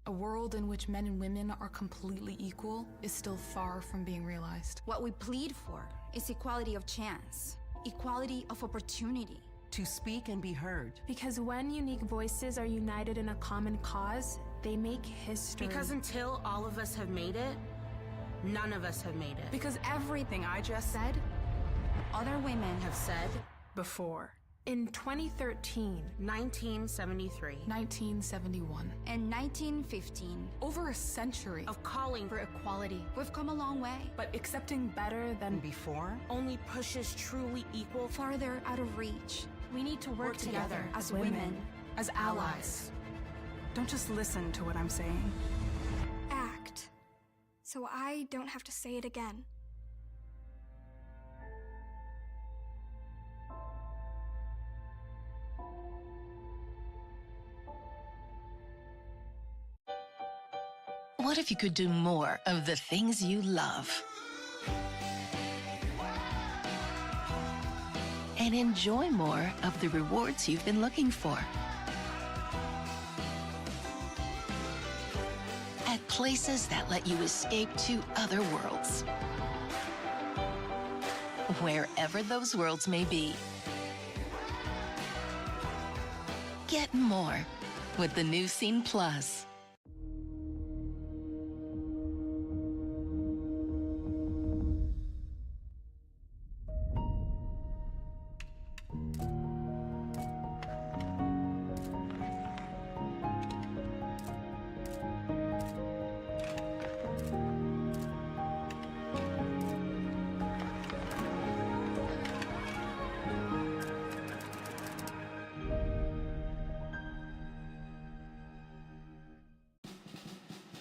A world in which men and women are completely equal is still far from being realized. What we plead for is equality of chance, equality of opportunity. To speak and be heard. Because when unique voices are united in a common cause, they make history. Because until all of us have made it, none of us have made it. Because everything I just said, Other women have said before. In 2013, 1973, 1971. and 1915, Over a century of calling for equality we've come a long way. but accepting better than Before, only pushes truly equal Farther out of reach. we need to work together as women. as allies. Don't just listen to what I'm saying. Act, so I don't have to say it again. What if you could do more of the things you love? And enjoy more of the rewards you've been looking for? At places that let you escape to other worlds. Wherever those worlds may be. Get more with the new Scene Plus.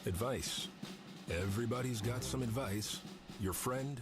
Advice. Everybody's got some advice. Your friend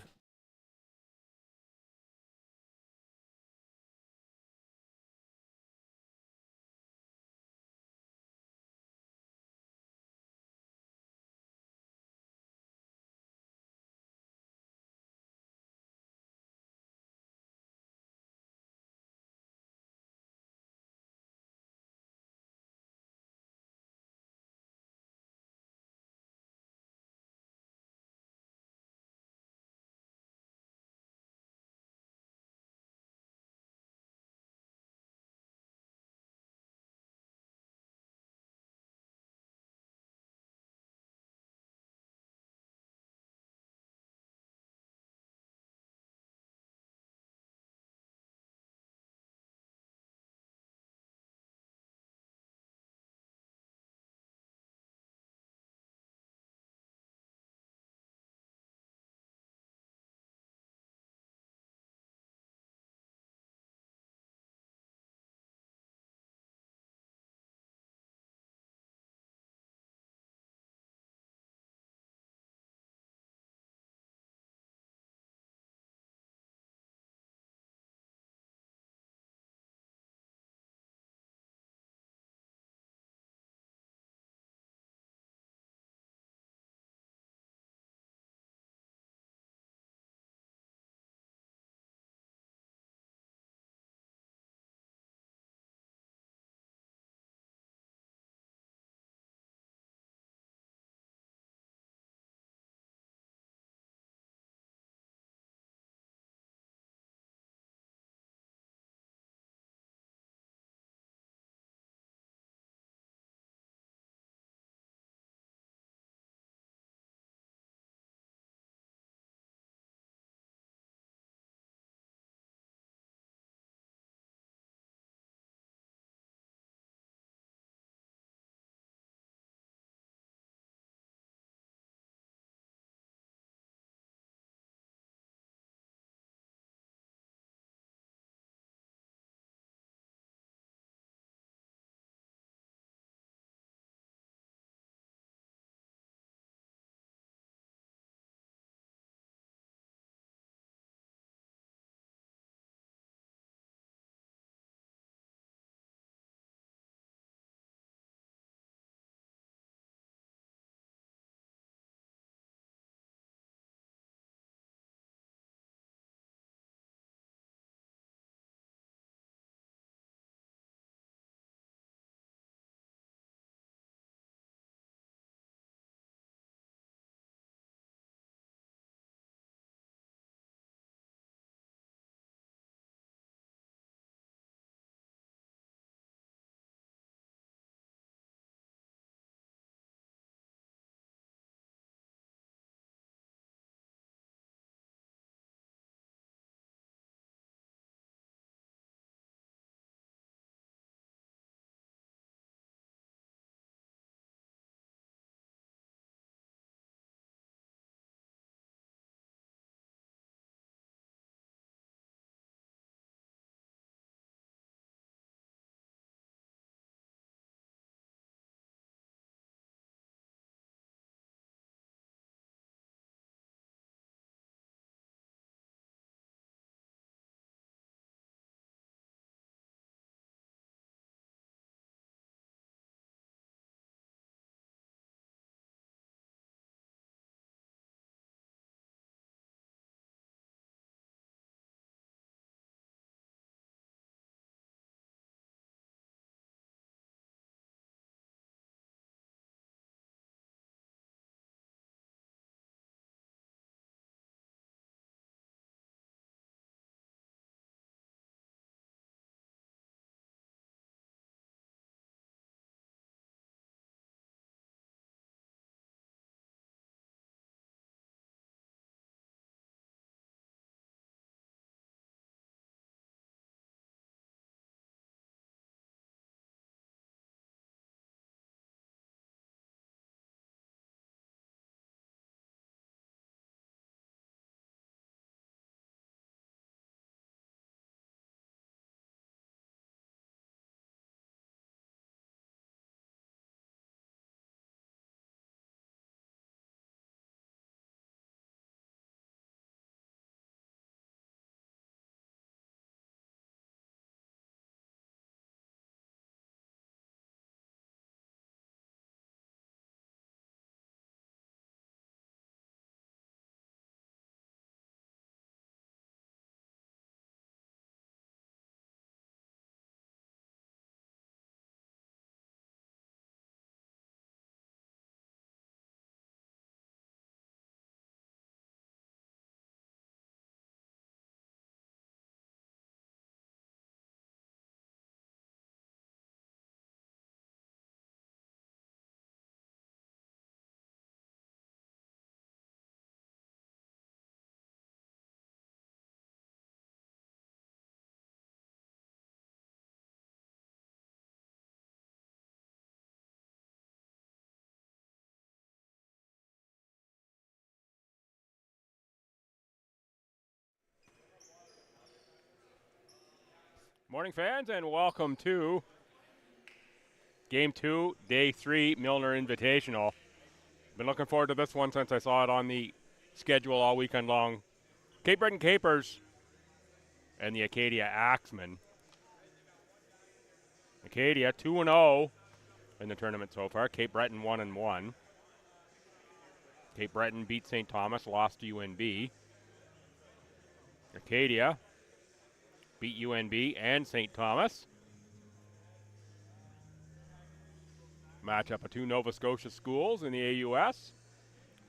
Morning, fans, and welcome to Game 2, Day 3, Milner Invitational. Been looking forward to this one since I saw it on the schedule all weekend long. Cape Breton Capers and the Acadia Axemen. Acadia 2-0 in the tournament so far. Cape Breton 1-1. Cape Breton beat St. Thomas, lost to UNB. Acadia beat UNB and St. Thomas. Matchup of two Nova Scotia schools in the AUS.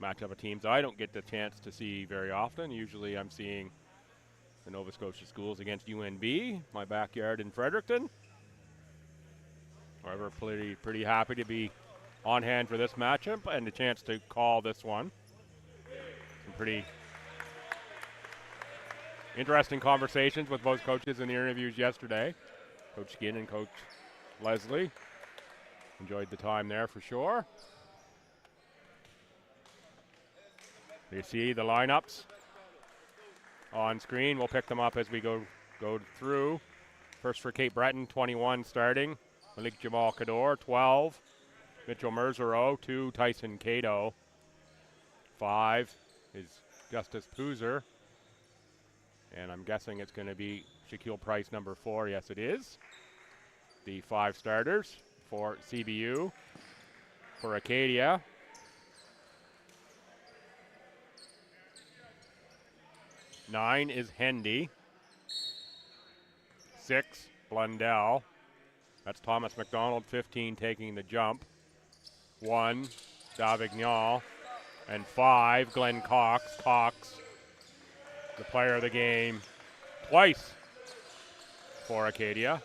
Matchup of teams I don't get the chance to see very often. Usually I'm seeing the Nova Scotia schools against UNB, my backyard in Fredericton. However, pretty happy to be on hand for this matchup and the chance to call this one. Some pretty interesting conversations with both coaches in the interviews yesterday. Coach Ginn and Coach Leslie. Enjoyed the time there for sure. You see the lineups on screen. We'll pick them up as we go through. First for Cape Breton, 21 starting. Malik Jamal Kador, 12. Mitchell Merzero, 2. Tyson Cato. 5 is Justice Poozer. And I'm guessing it's going to be Shaquille Price, number 4. Yes, it is. The 5 starters for CBU. For Acadia, nine is Hendy. 6, Blundell. That's Thomas McDonald, 15, taking the jump. 1, Davignon. And 5, Glenn Cox. Cox, the player of the game, twice for Acadia.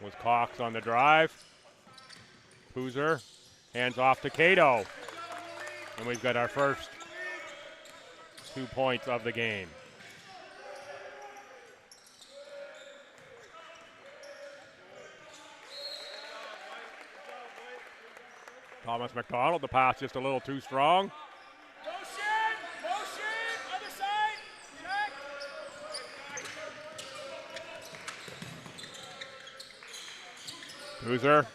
Was Cox on the drive. Poozer hands off to Cato. And we've got our first 2 points of the game. Thomas McDonald, the pass just a little too strong. Other side, check. Poozer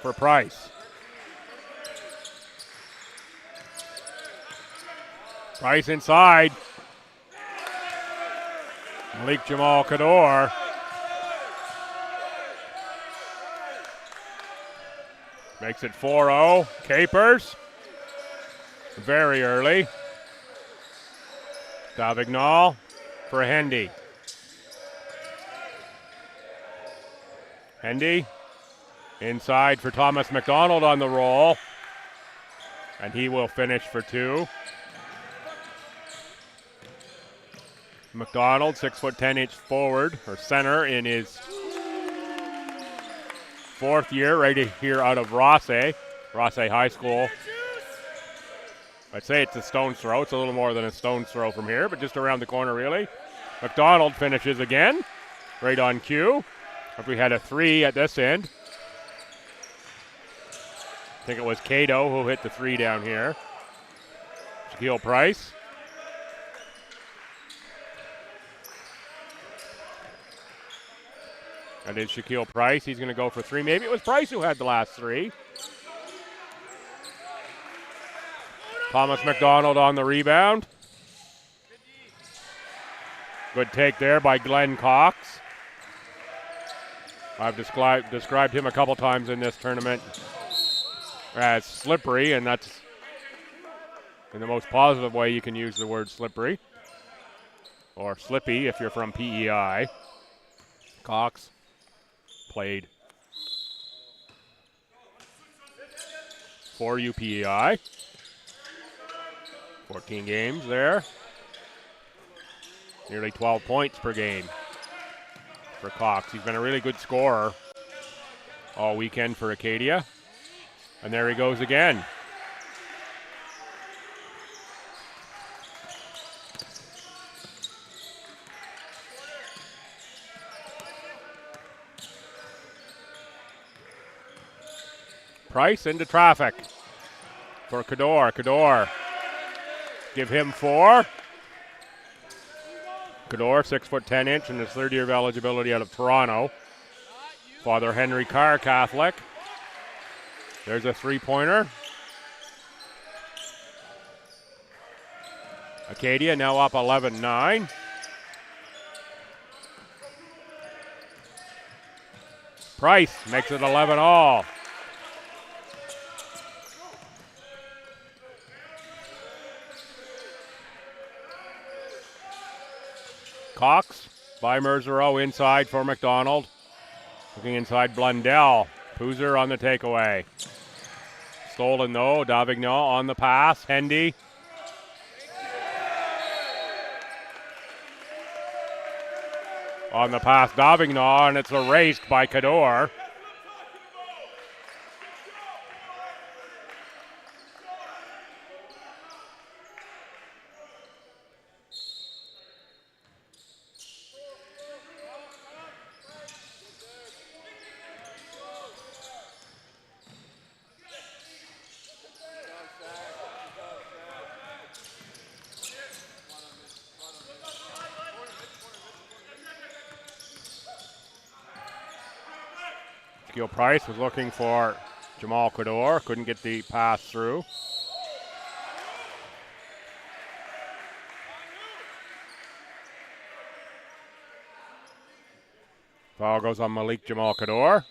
for Price. Price inside. Malik Jamal Kador. Makes it 4-0. Capers. Very early. Davignol for Hendy. Hendy inside for Thomas McDonald on the roll. And he will finish for 2. McDonald, 6'10" forward or center in his 4th year, right here out of Rosse High School. I'd say it's a stone's throw. It's a little more than a stone's throw from here, but just around the corner, really. McDonald finishes again, right on cue. If we had a 3 at this end. I think it was Cato who hit the 3 down here. Shaquille Price. That is Shaquille Price. He's going to go for 3. Maybe it was Price who had the last 3. Thomas McDonald on the rebound. Good take there by Glenn Cox. I've described him a couple times in this tournament as slippery, and that's in the most positive way you can use the word slippery. Or slippy if you're from PEI. Cox played for UPEI. 14 games there. Nearly 12 points per game for Cox. He's been a really good scorer all weekend for Acadia. And there he goes again. Price into traffic for Kador. Kador, give him 4. Cador, 6'10" in his third year of eligibility out of Toronto. Father Henry Carr, Catholic. There's a three-pointer. Acadia now up 11-9. Price makes it 11-all. Cox by Merzero inside for McDonald. Looking inside Blundell. Poozer on the takeaway. Stolen though. Davignon on the pass. Hendy. On the pass, Davignon, and it's erased by Cador. Gil Price was looking for Jamal Cador, couldn't get the pass through. Foul goes on Malik Jamal Cador.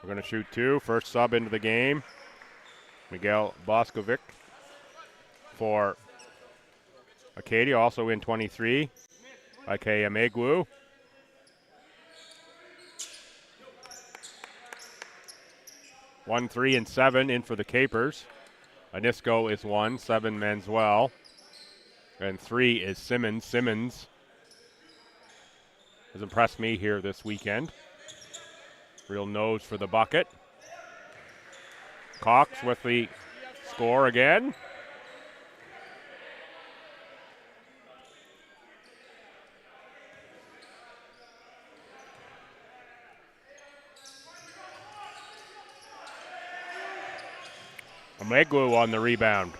We're going to shoot two. First sub into the game. Miguel Boskovic for Acadia, also in 23. Ike Amegwu. One, 3, and 7 in for the Capers. Anisco is 1, 7 Manswell. And 3 is Simmons. Simmons has impressed me here this weekend. Real nose for the bucket. Cox with the score again. Amegwu on the rebound.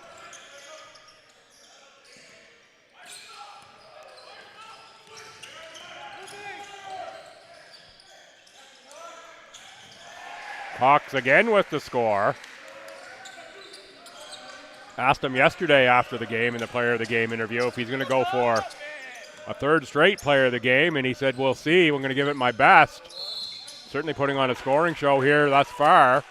Cox again with the score. Asked him yesterday after the game in the player of the game interview if he's going to go for a third straight player of the game, and he said, we'll see. We're going to give it my best. Certainly putting on a scoring show here thus far.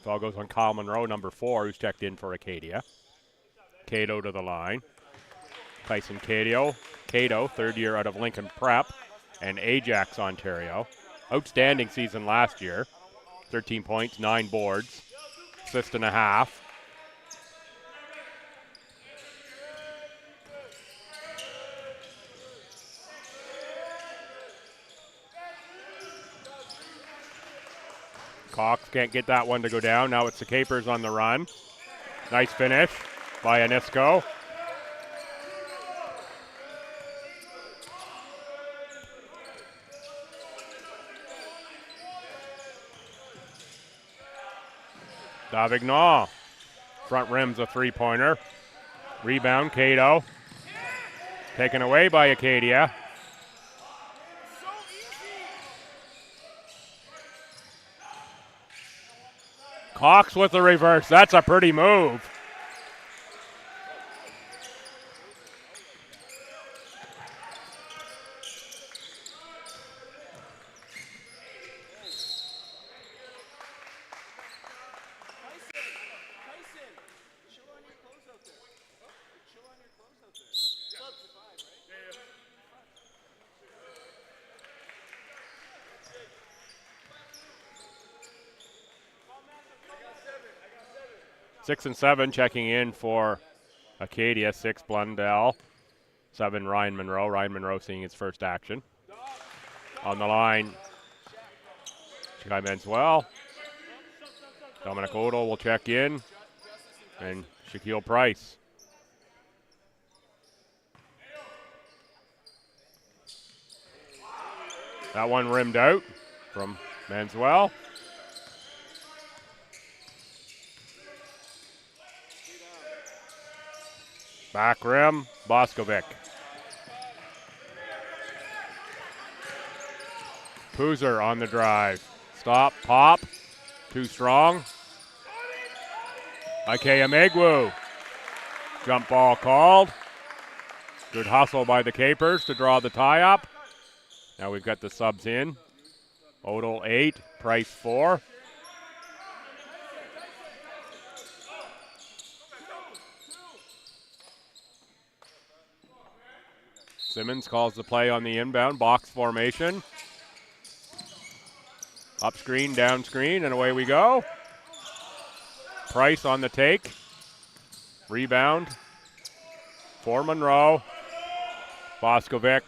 Foul goes on Kyle Monroe, number 4, who's checked in for Acadia. Cato to the line. Tyson Cato, third year out of Lincoln Prep and Ajax, Ontario. Outstanding season last year. 13 points, 9 boards, assist and a half. Cox can't get that one to go down. Now it's the Capers on the run. Nice finish by Anisco. Davignon. Front rim's a three-pointer. Rebound, Cato. Taken away by Acadia. Cox with the reverse. That's a pretty move. Six and 7 checking in for Acadia. 6 Blundell. 7 Ryan Monroe. Ryan Monroe seeing his first action. On the line, Chikai Manswell. Dominic Odell will check in. And Shaquille Price. That one rimmed out from Manswell. Back rim, Boskovic. Puzer on the drive. Stop, pop, too strong. Ikea Megwu. Jump ball called. Good hustle by the Capers to draw the tie up. Now we've got the subs in. Odell 8, Price 4. Simmons calls the play on the inbound, box formation. Up screen, down screen, and away we go. Price on the take. Rebound for Monroe. Boskovic.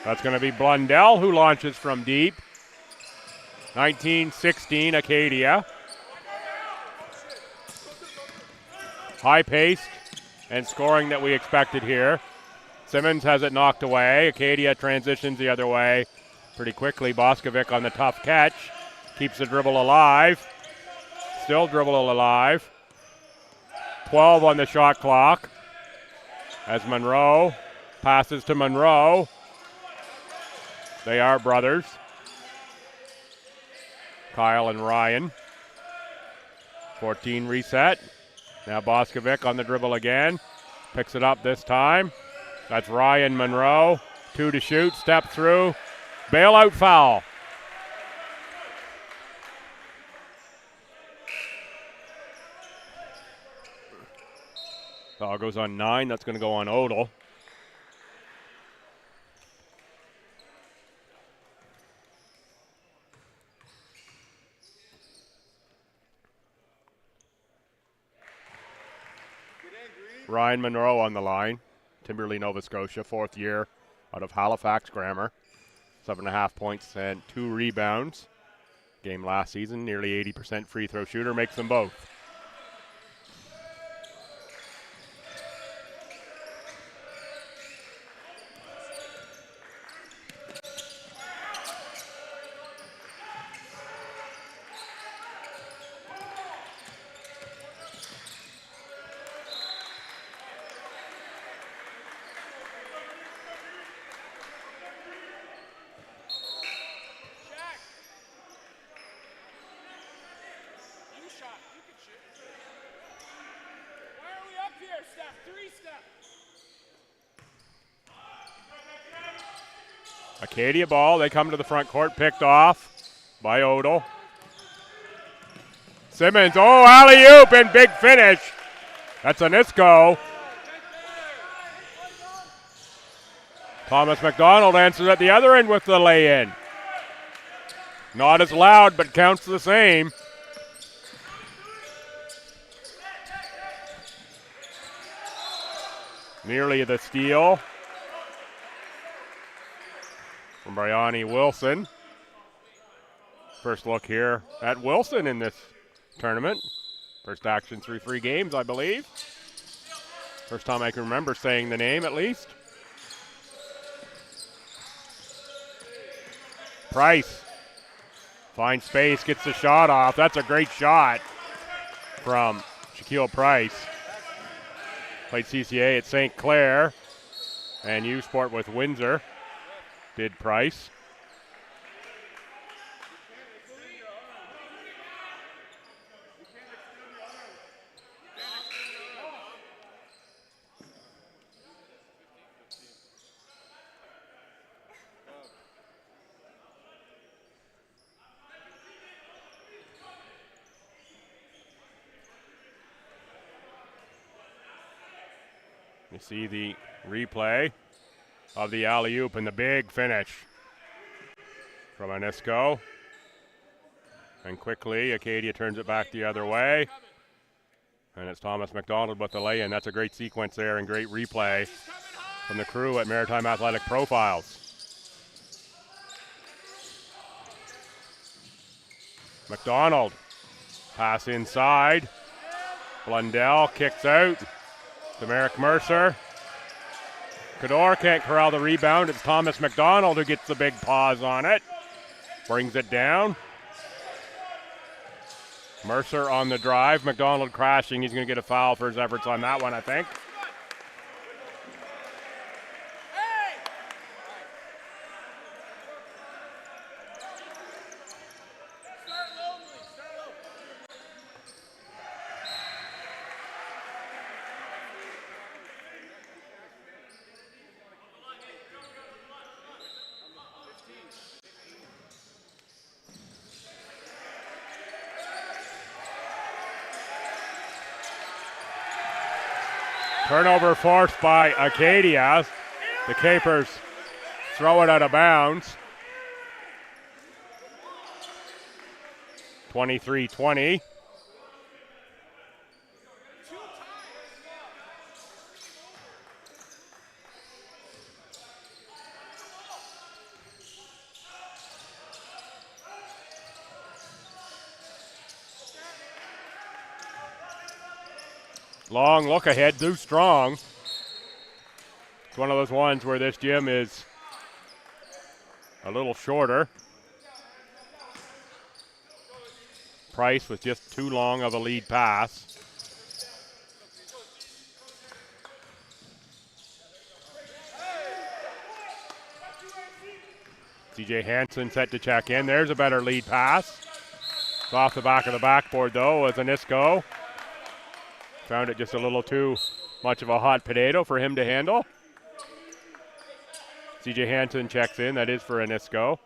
That's going to be Blundell who launches from deep. 19-16 Acadia. High paced and scoring that we expected here. Simmons has it knocked away. Acadia transitions the other way pretty quickly. Boskovic on the tough catch. Keeps the dribble alive. Still dribble alive. 12 on the shot clock. As Monroe passes to Monroe. They are brothers. Kyle and Ryan. 14 reset. Now Boskovic on the dribble again. Picks it up this time. That's Ryan Monroe. 2 to shoot. Step through. Bailout foul. Foul goes on 9. That's going to go on Odell. Ryan Monroe on the line. Timberley, Nova Scotia, 4th year out of Halifax Grammar. 7.5 points and 2 rebounds. Game last season, nearly 80% free throw shooter, makes them both. Acadia ball, they come to the front court, picked off by Odell. Simmons, oh, alley-oop and big finish. That's a Nisco. Thomas McDonald answers at the other end with the lay-in. Not as loud, but counts the same. Nearly the steal from Brianni Wilson. First look here at Wilson in this tournament. First action through 3 games, I believe. First time I can remember saying the name, at least. Price finds space, gets the shot off. That's a great shot from Shaquille Price. Played CCA at St. Clair and U-Sport with Windsor. Did Price. You see the replay of the alley-oop and the big finish from Anisco. And quickly, Acadia turns it back the other way. And it's Thomas McDonald with the lay-in. That's a great sequence there and great replay from the crew at Maritime Athletic Profiles. McDonald, pass inside. Blundell kicks out to Merrick Mercer. Cador can't corral the rebound. It's Thomas McDonald who gets the big pause on it. Brings it down. Mercer on the drive. McDonald crashing. He's going to get a foul for his efforts on that one, I think. Turnover forced by Acadia. The Capers throw it out of bounds. 23-20. Long look ahead, too strong. It's one of those ones where this gym is a little shorter. Price with just too long of a lead pass. CJ Hansen set to check in. There's a better lead pass. It's off the back of the backboard, though, as Anisco found it just a little too much of a hot potato for him to handle. CJ Hansen checks in. That is for Anisco.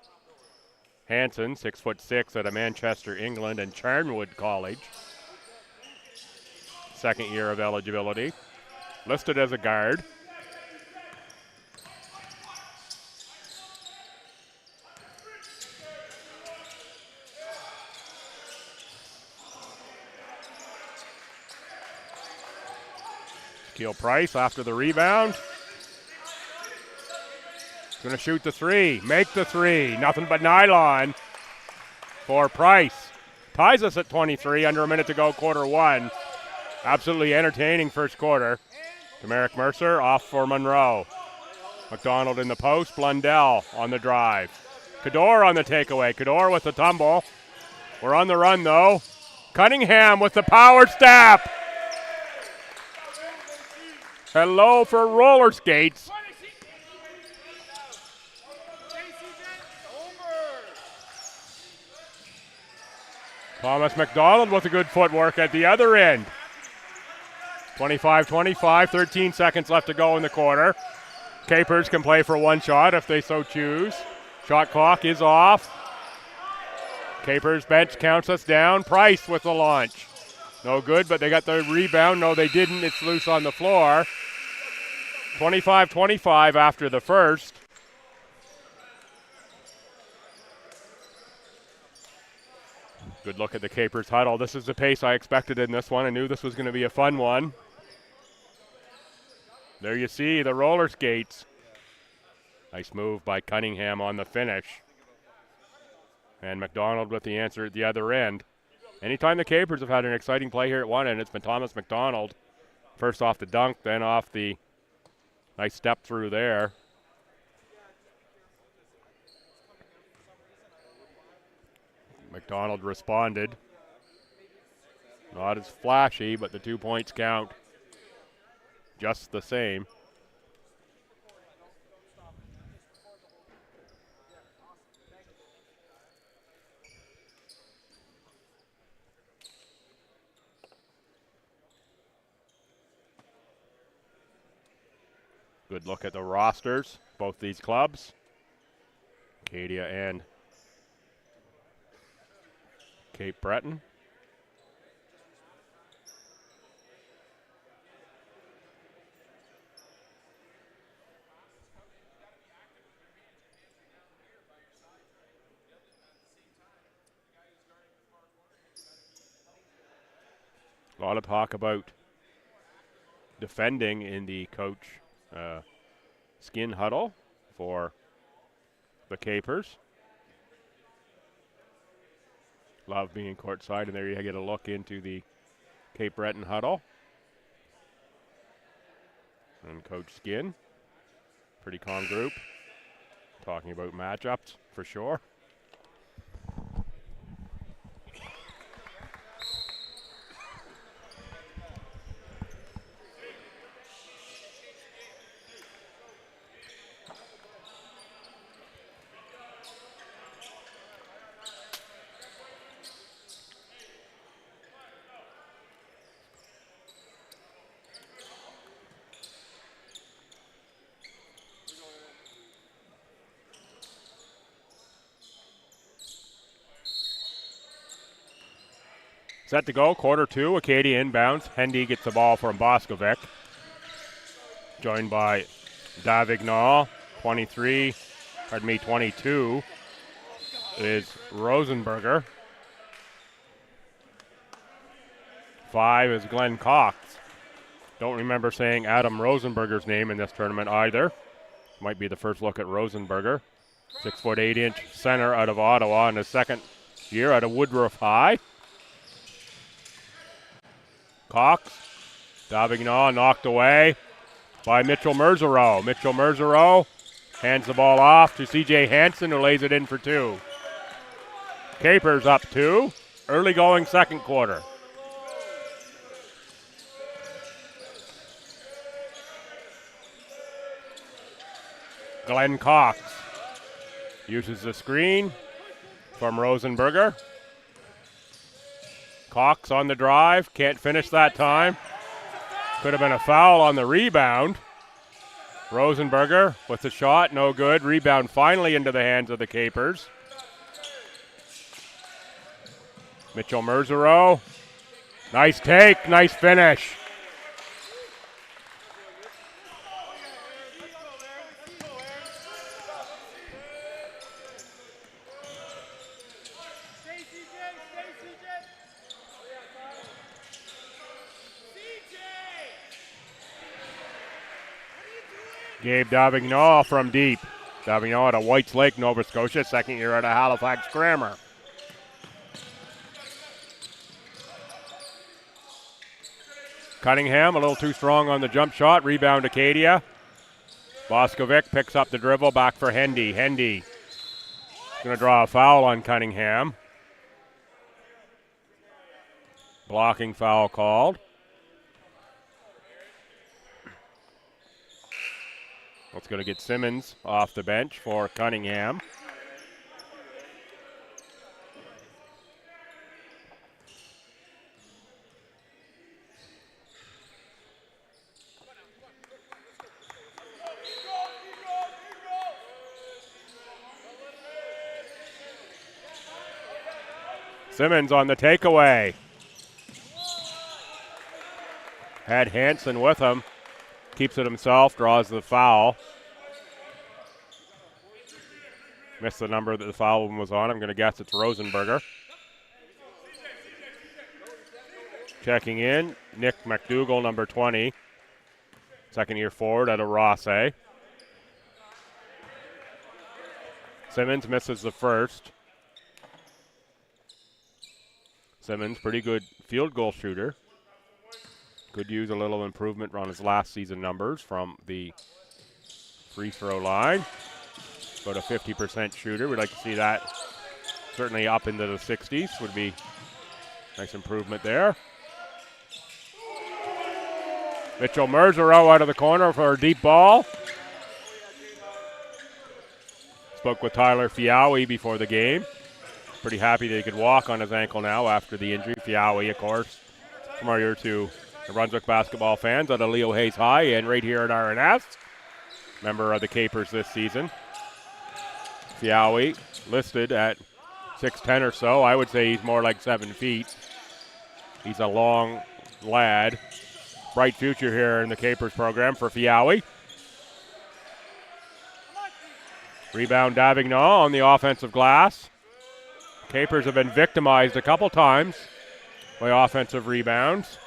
Hansen, 6'6", out of Manchester, England, and Charnwood College. Second year of eligibility. Listed as a guard. Keel Price after the rebound. Going to shoot the three, make the three. Nothing but nylon for Price. Ties us at 23, under a minute to go, quarter one. Absolutely entertaining first quarter. Demerick Mercer off for Monroe. McDonald in the post, Blundell on the drive. Cador on the takeaway. Cador with the tumble. We're on the run, though. Cunningham with the power step. Hello for roller skates. Thomas McDonald with a good footwork at the other end. 25-25, 13 seconds left to go in the quarter. Capers can play for one shot if they so choose. Shot clock is off. Capers bench counts us down. Price with the launch. No good, but they got the rebound. No, they didn't. It's loose on the floor. 25-25 after the first. Good look at the Capers huddle. This is the pace I expected in this one. I knew this was going to be a fun one. There you see the roller skates. Nice move by Cunningham on the finish. And McDonald with the answer at the other end. Anytime the Capers have had an exciting play here at one end, it's been Thomas McDonald. First off the dunk, then off the nice step through there. McDonald responded. Not as flashy, but the 2 points count just the same. Good look at the rosters, both these clubs, Acadia and Cape Breton. A lot of talk about defending in the coach skin huddle for the Capers. Love being courtside, and there you get a look into the Cape Breton huddle. And Coach Skin. Pretty calm group. Talking about matchups for sure. Set to go, quarter two, Acadia inbounds. Hendy gets the ball from Boskovic. Joined by Davignon, 22 is Rosenberger. 5 is Glenn Cox. Don't remember saying Adam Rosenberger's name in this tournament either. Might be the first look at Rosenberger. 6'8" center out of Ottawa in his second year out of Woodruff High. Cox, Davignon knocked away by Mitchell Merzereau. Mitchell Merzereau hands the ball off to C.J. Hansen, who lays it in for 2. Capers up 2. Early going second quarter. Glenn Cox uses the screen from Rosenberger. Cox on the drive, can't finish that time. Could have been a foul on the rebound. Rosenberger with the shot, no good. Rebound finally into the hands of the Capers. Mitchell Merzereau, nice take, nice finish. Gabe Davignon from deep. Davignon out of Whites Lake, Nova Scotia, second year out of Halifax Grammar. Cunningham a little too strong on the jump shot. Rebound Acadia. Boskovic picks up the dribble, back for Hendy. Hendy going to draw a foul on Cunningham. Blocking foul called. That's going to get Simmons off the bench for Cunningham. Simmons on the takeaway. Had Hansen with him. Keeps it himself, draws the foul. Missed the number that the foul was on. I'm going to guess it's Rosenberger. Checking in, Nick McDougall, number 20. Second year forward out of Rosse. Simmons misses the first. Simmons, pretty good field goal shooter. Could use a little improvement on his last season numbers from the free throw line. About a 50% shooter. We'd like to see that certainly up into the 60s. Would be a nice improvement there. Mitchell Merzereau out of the corner for a deep ball. Spoke with Tyler Fiawi before the game. Pretty happy that he could walk on his ankle now after the injury. Fiawi, of course, familiar to the Brunswick basketball fans out of Leo Hayes High and right here at RNS. Member of the Capers this season. Fiawi listed at 6'10" or so. I would say he's more like 7 feet. He's a long lad. Bright future here in the Capers program for Fiawi. Rebound Davignon on the offensive glass. Capers have been victimized a couple times by offensive rebounds.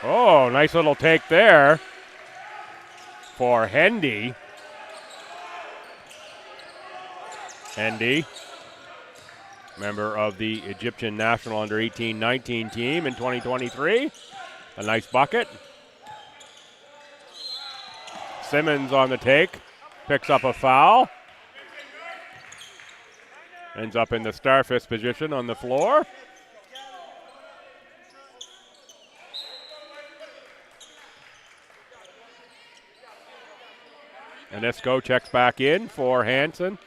Oh, nice little take there for Hendy. Hendy, member of the Egyptian national under 18-19 team in 2023. A nice bucket. Simmons on the take, picks up a foul. Ends up in the starfish position on the floor. Anisco checks back in for Hansen.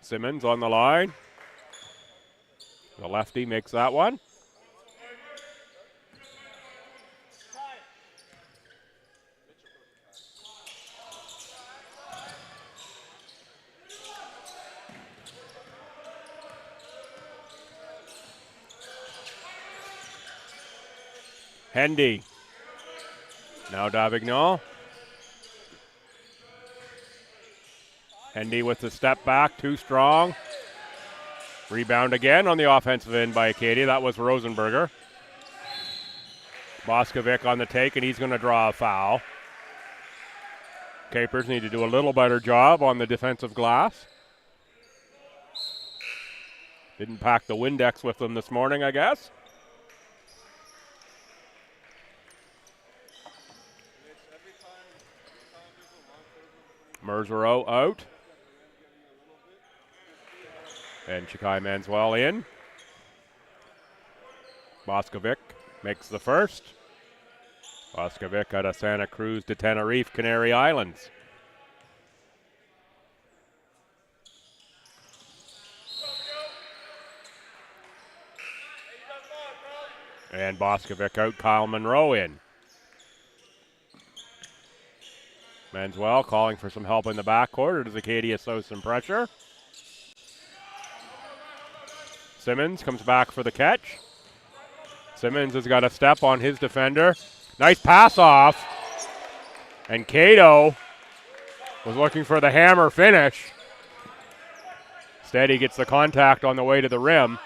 Simmons on the line. The lefty makes that one. Hendy. Now Davignon. Hendy with the step back, too strong. Rebound again on the offensive end by Acadia. That was Rosenberger. Boskovic on the take, and he's going to draw a foul. Capers need to do a little better job on the defensive glass. Didn't pack the Windex with them this morning, I guess. Merzero out. And Chikai Manswell in. Boskovic makes the first. Boskovic out of Santa Cruz to Tenerife, Canary Islands. And Boskovic out, Kyle Monroe in. Manswell calling for some help in the backcourt. Does Acadia show some pressure? Simmons comes back for the catch. Simmons has got a step on his defender. Nice pass off. And Cato was looking for the hammer finish. Instead, he gets the contact on the way to the rim.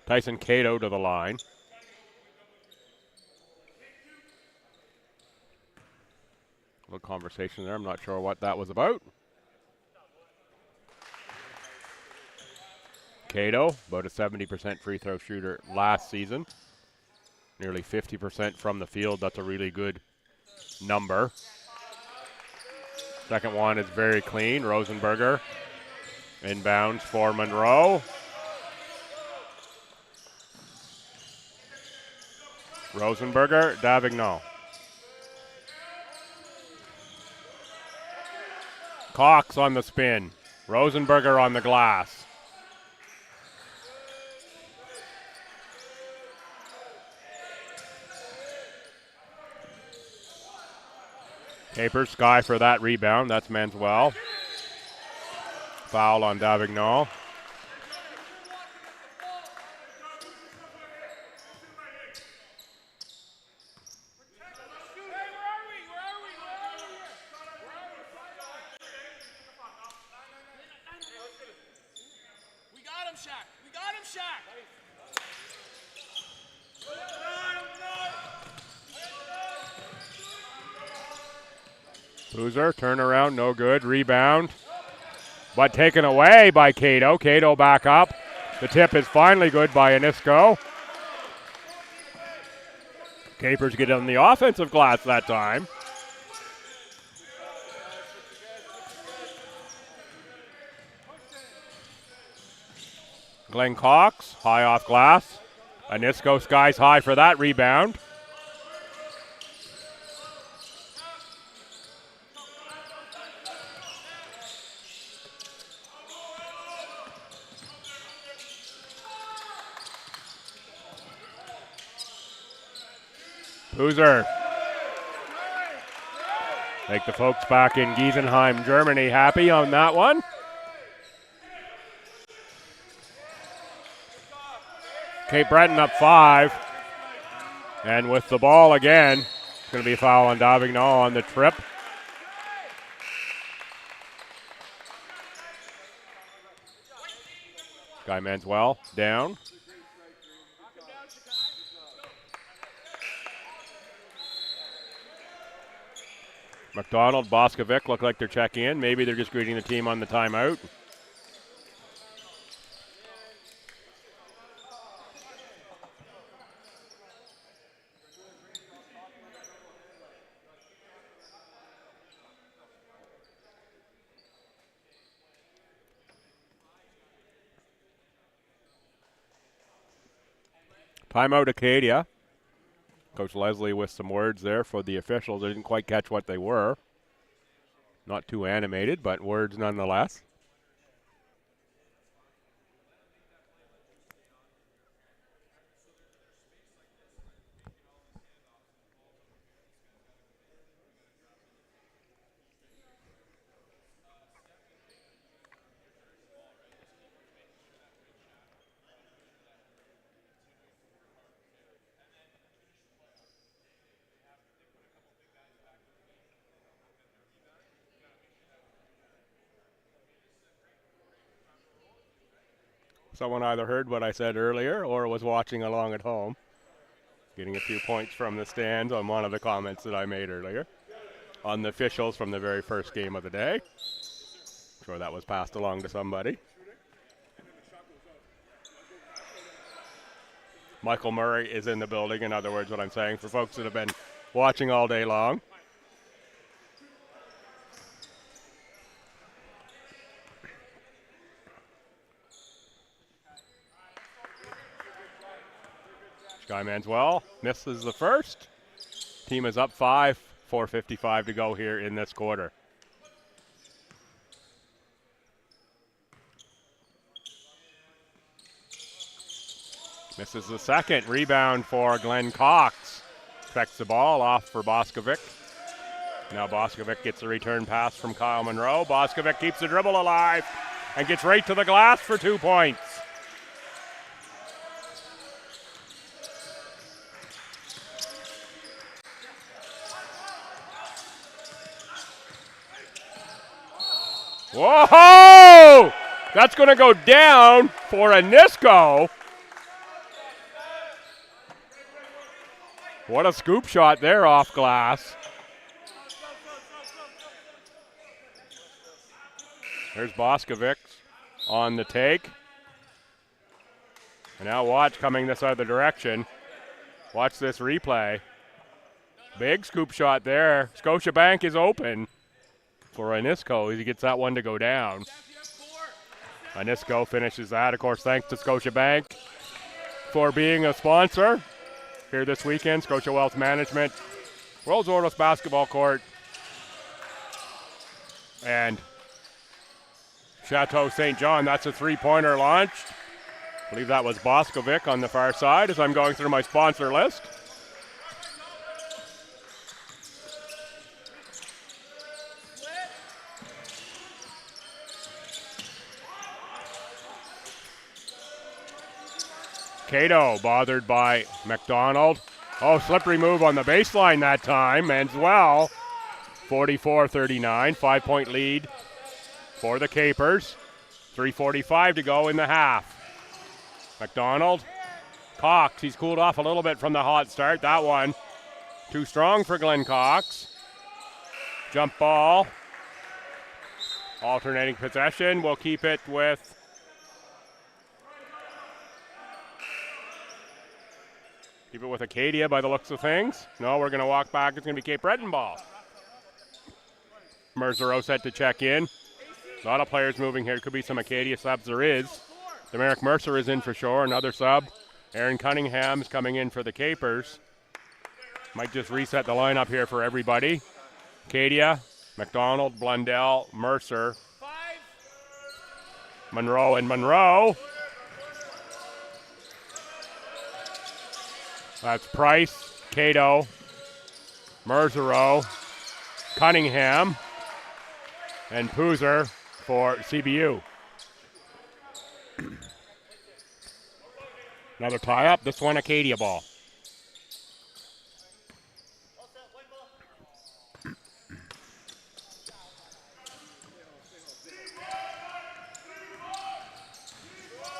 Tyson Cato to the line. A little conversation there. I'm not sure what that was about. Cato, about a 70% free throw shooter last season. Nearly 50% from the field. That's a really good number. Second one is very clean. Rosenberger inbounds for Monroe. Rosenberger, Davignon. Cox on the spin. Rosenberger on the glass. Capers Sky for that rebound. That's Manswell. Foul on Davignon. Boozer, turnaround, no good. Rebound, but taken away by Cato. Cato back up. The tip is finally good by Anisco. Capers get on the offensive glass that time. Glenn Cox, high off glass. Anisco skies high for that rebound. Boozer. Make the folks back in Giesenheim, Germany happy on that one. Cape Breton up 5. And with the ball again, it's going to be a foul on Davignon on the trip. Guy Manswell down. McDonald, Boskovic look like they're checking in. Maybe they're just greeting the team on the timeout. Timeout Acadia. Coach Leslie with some words there for the officials. I didn't quite catch what they were. Not too animated, but words nonetheless. Someone either heard what I said earlier or was watching along at home. Getting a few points from the stands on one of the comments that I made earlier on the officials from the very first game of the day. I'm sure that was passed along to somebody. Michael Murray is in the building, in other words, what I'm saying, for folks that have been watching all day long. Guy Manswell misses the first. Team is up 5, 4:55 to go here in this quarter. Misses the second. Rebound for Glenn Cox. Affects the ball off for Boskovic. Now Boskovic gets a return pass from Kyle Monroe. Boskovic keeps the dribble alive and gets right to the glass for 2 points. Whoa! That's going to go down for a Nisco. What a scoop shot there off glass. There's Boskovic on the take. And now watch coming this other direction. Watch this replay. Big scoop shot there. Scotiabank is open for Anisco. He gets that one to go down. Anisco finishes that. Of course, thanks to Scotiabank for being a sponsor here this weekend. Scotia Wealth Management, World's Oldest Basketball Court, and Chateau St. John. That's a three-pointer launched. I believe that was Boskovic on the far side as I'm going through my sponsor list. Cato bothered by McDonald. Oh, slippery move on the baseline that time. Manswell, 44-39, 5-point lead for the Capers. 3:45 to go in the half. McDonald, Cox, he's cooled off a little bit from the hot start. That one too strong for Glenn Cox. Jump ball. Alternating possession. We'll keep it with Acadia by the looks of things. No, we're going to walk back. It's going to be Cape Breton ball. Merzero set to check in. A lot of players moving here. Could be some Acadia subs. There is. Demaric Mercer is in for sure. Another sub. Aaron Cunningham's coming in for the Capers. Might just reset the lineup here for everybody. Acadia, McDonald, Blundell, Mercer, Monroe, and Monroe. That's Price, Cato, Merzero, Cunningham, and Poozer for CBU. Another tie-up. This one, Acadia ball.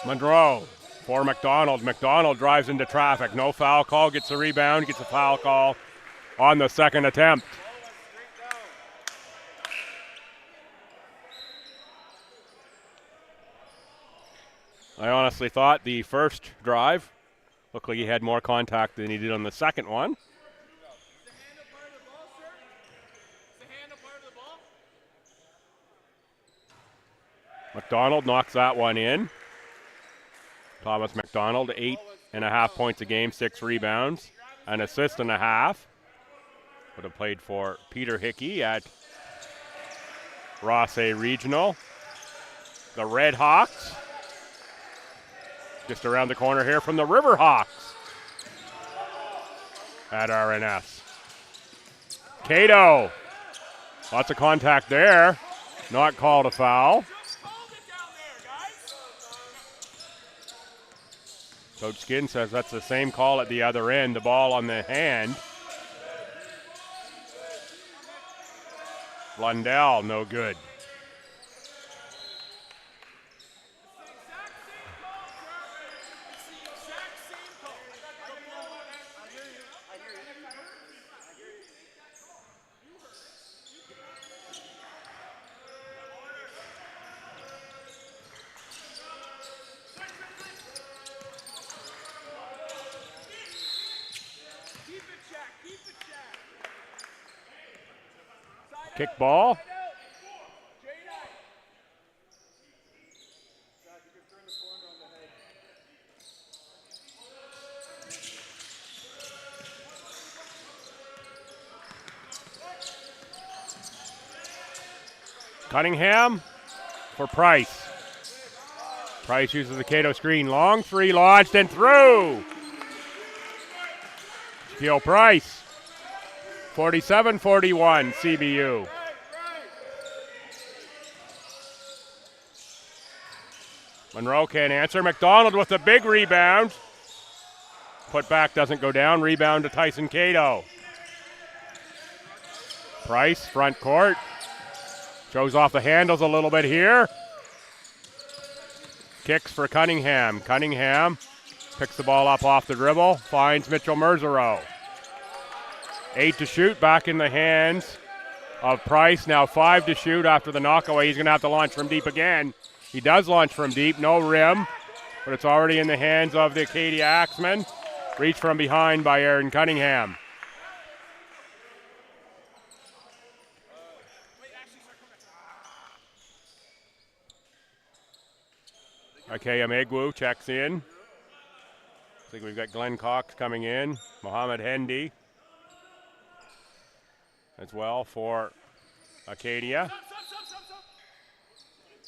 Monroe for McDonald. McDonald drives into traffic. No foul call. Gets a rebound. Gets a foul call on the second attempt. I honestly thought the first drive looked like he had more contact than he did on the second one. McDonald knocks that one in. Thomas McDonald, 8.5 points a game, 6 rebounds, an assist and a half. Would have played for Peter Hickey at Rossay Regional. The Red Hawks, just around the corner here from the River Hawks at RNS. Cato, lots of contact there, not called a foul. Coach Skin says that's the same call at the other end, the ball on the hand. Lundell, no good. Kick ball. Cunningham for Price. Price uses the Cato screen. Long three launched and through. Shaquille Price. 47-41 CBU. Monroe can't answer. McDonald with a big rebound. Put back doesn't go down. Rebound to Tyson Cato. Price, front court. Shows off the handles a little bit here. Kicks for Cunningham. Cunningham picks the ball up off the dribble. Finds Mitchell Merzereau. 8 to shoot, back in the hands of Price. Now 5 to shoot after the knockaway. He's going to have to launch from deep again. He does launch from deep, no rim, but it's already in the hands of the Acadia Axemen. Reach from behind by Aaron Cunningham. Acadia Megwu checks in. I think we've got Glenn Cox coming in. Mohammed Hendy as well for Acadia.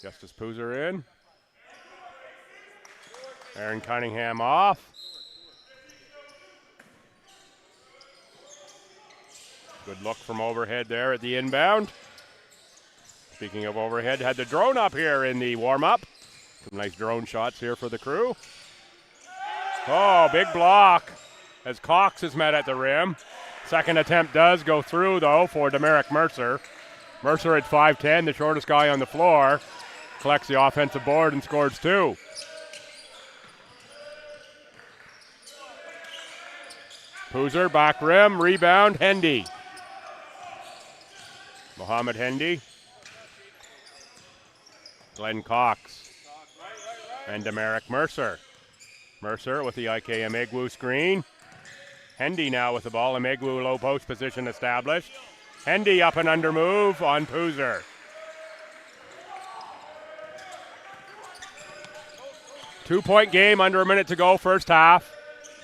Justice Poozer in. Aaron Cunningham off. Good look from overhead there at the inbound. Speaking of overhead, had the drone up here in the warm-up. Some nice drone shots here for the crew. Oh, big block as Cox is met at the rim. Second attempt does go through, though, for Demerick Mercer. Mercer at 5'10", the shortest guy on the floor, collects the offensive board and scores 2. Poozer, back rim, rebound, Hendy. Mohammed Hendy. Glenn Cox. And Demerick Mercer. Mercer with the IK Emegwu screen. Hendy now with the ball. Emegwu low post position established. Hendy up and under move on Poozer. Two-point game, under a minute to go, first half.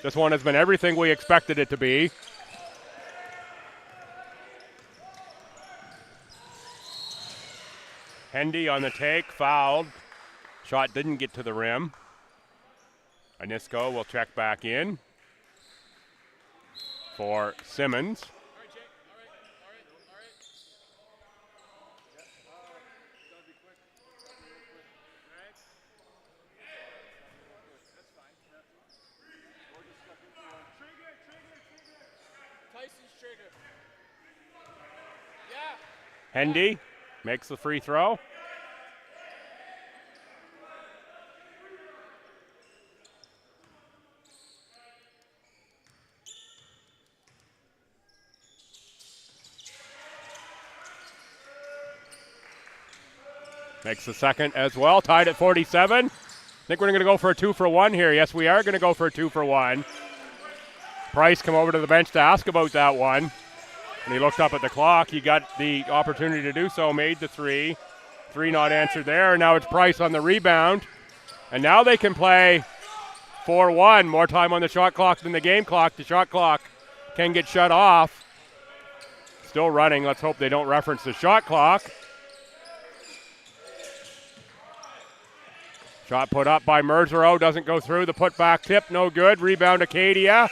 This one has been everything we expected it to be. Hendy on the take, fouled. Shot didn't get to the rim. Anisco will check back in for Simmons. Hendy makes the free throw. Makes the second as well, tied at 47. I think we're going to go for a 2-for-1 here. Yes, we are going to go for a 2-for-1. Price come over to the bench to ask about that one. And he looked up at the clock. He got the opportunity to do so, made the three. Three not answered there. Now it's Price on the rebound. And now they can play 4-1. More time on the shot clock than the game clock. The shot clock can get shut off. Still running. Let's hope they don't reference the shot clock. Shot put up by Merzero. Doesn't go through. The putback tip, no good. Rebound Acadia.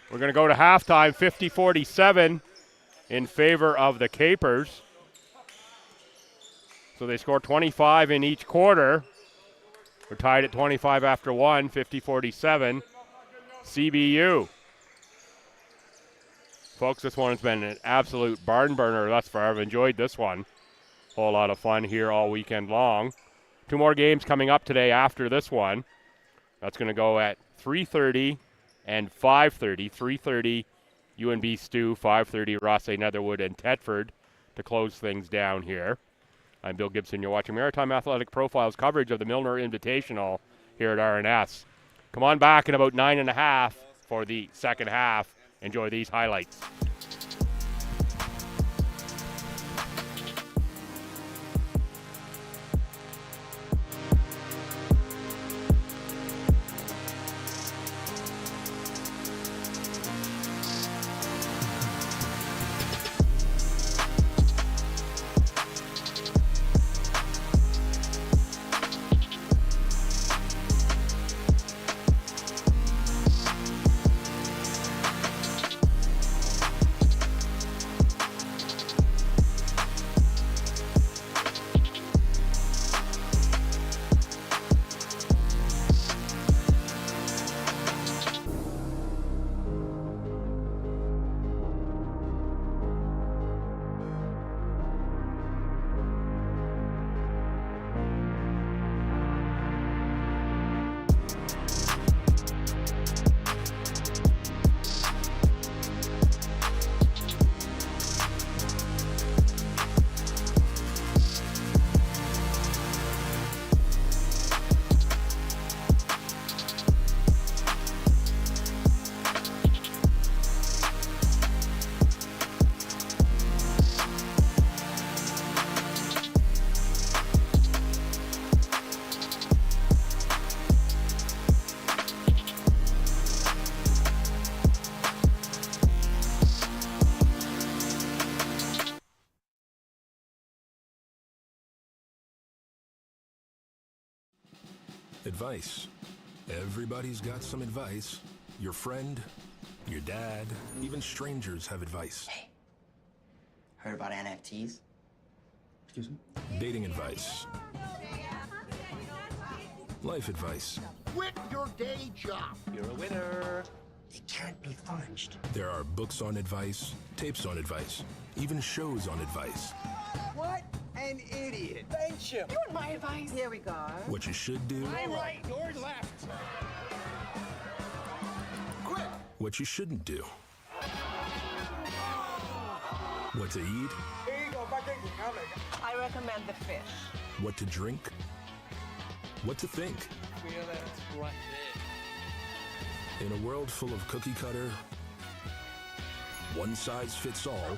We're going to go to halftime, 50-47 in favor of the Capers. So they score 25 in each quarter. We're tied at 25 after one, 50-47. CBU. Folks, this one has been an absolute barn burner thus far. I've enjoyed this one. Whole lot of fun here all weekend long. Two more games coming up today after this one. That's going to go at 3:30 and 5:30. 3:30 UNB Stew, 5:30 Rossay Netherwood and Thetford to close things down here. I'm Bill Gibson. You're watching Maritime Athletic Profiles coverage of the Milner Invitational here at RNS. Come on back in about 9:30 for the second half. Enjoy these highlights. Advice. Everybody's got some advice. Your friend, your dad, even strangers have advice. Hey, heard about NFTs? Excuse me? Dating advice. Life advice. Quit your day job. You're a winner. They can't be fudged. There are books on advice, tapes on advice, even shows on advice. What an idiot. Thank you. You want my advice? Here we go. What you should do. I'm right, you're left. Quit. What you shouldn't do. What to eat. Here you go. I recommend the fish. What to drink. What to think. In a world full of cookie cutter, one size fits all,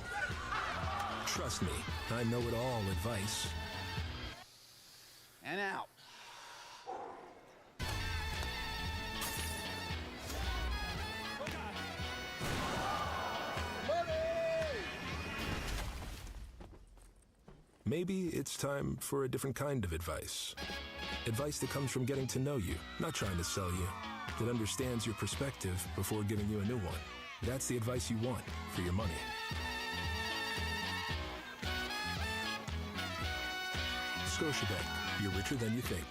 trust me, I know it all advice. And out. Maybe it's time for a different kind of advice. Advice that comes from getting to know you, not trying to sell you. That understands your perspective before giving you a new one. That's the advice you want for your money. Scotiabank, you're richer than you think.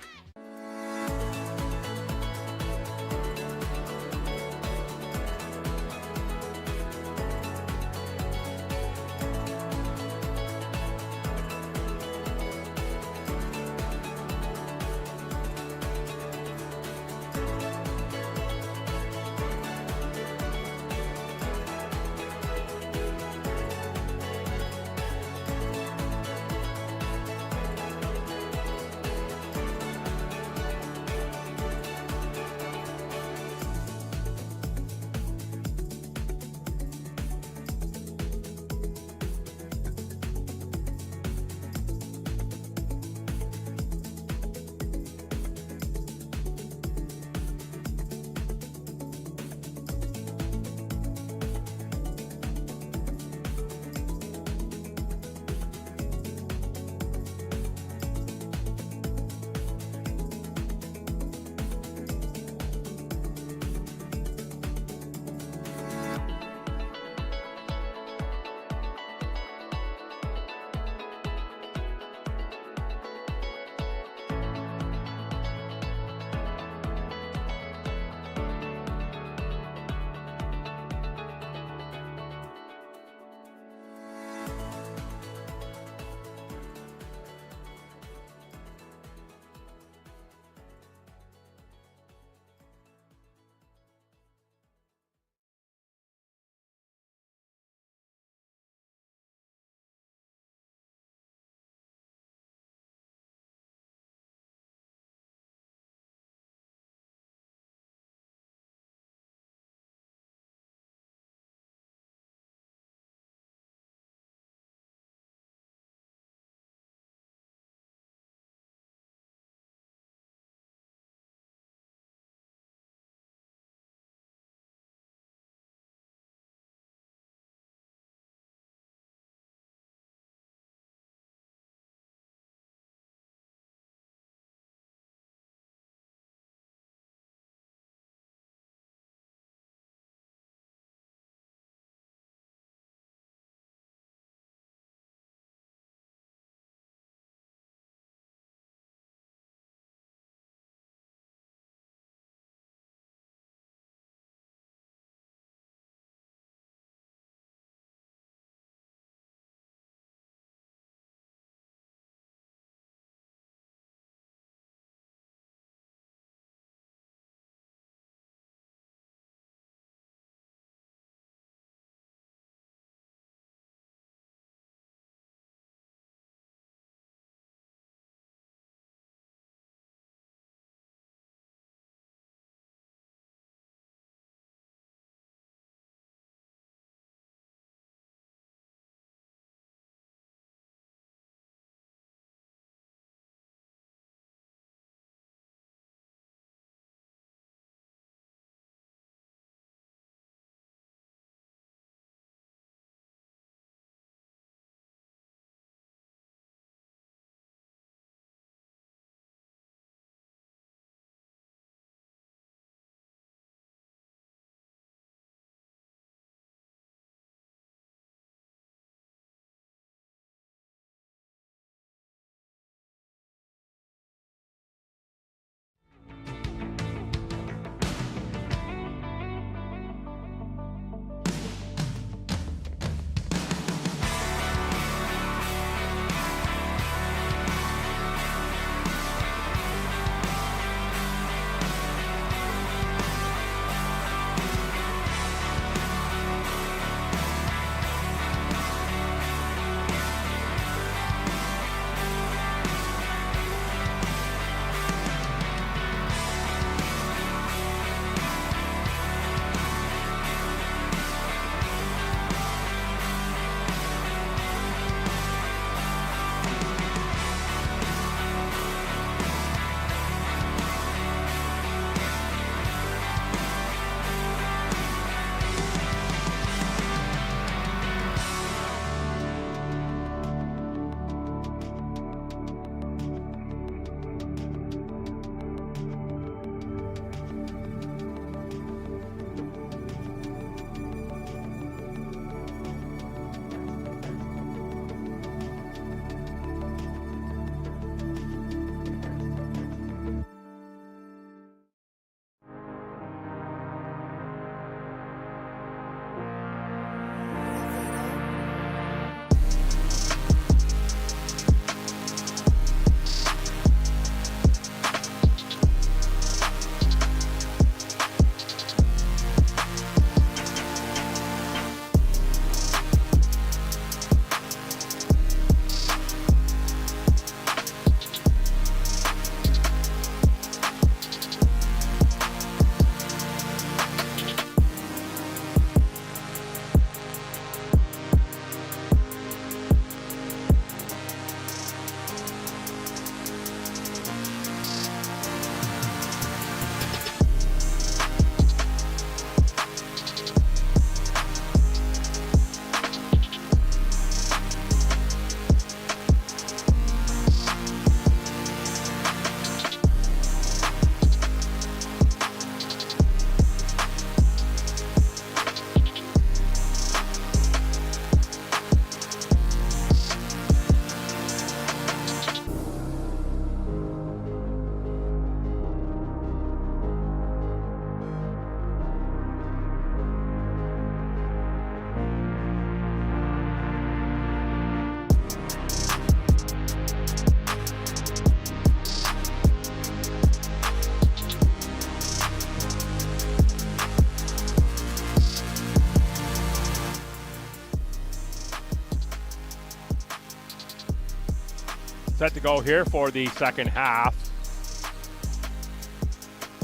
Set to go here for the second half.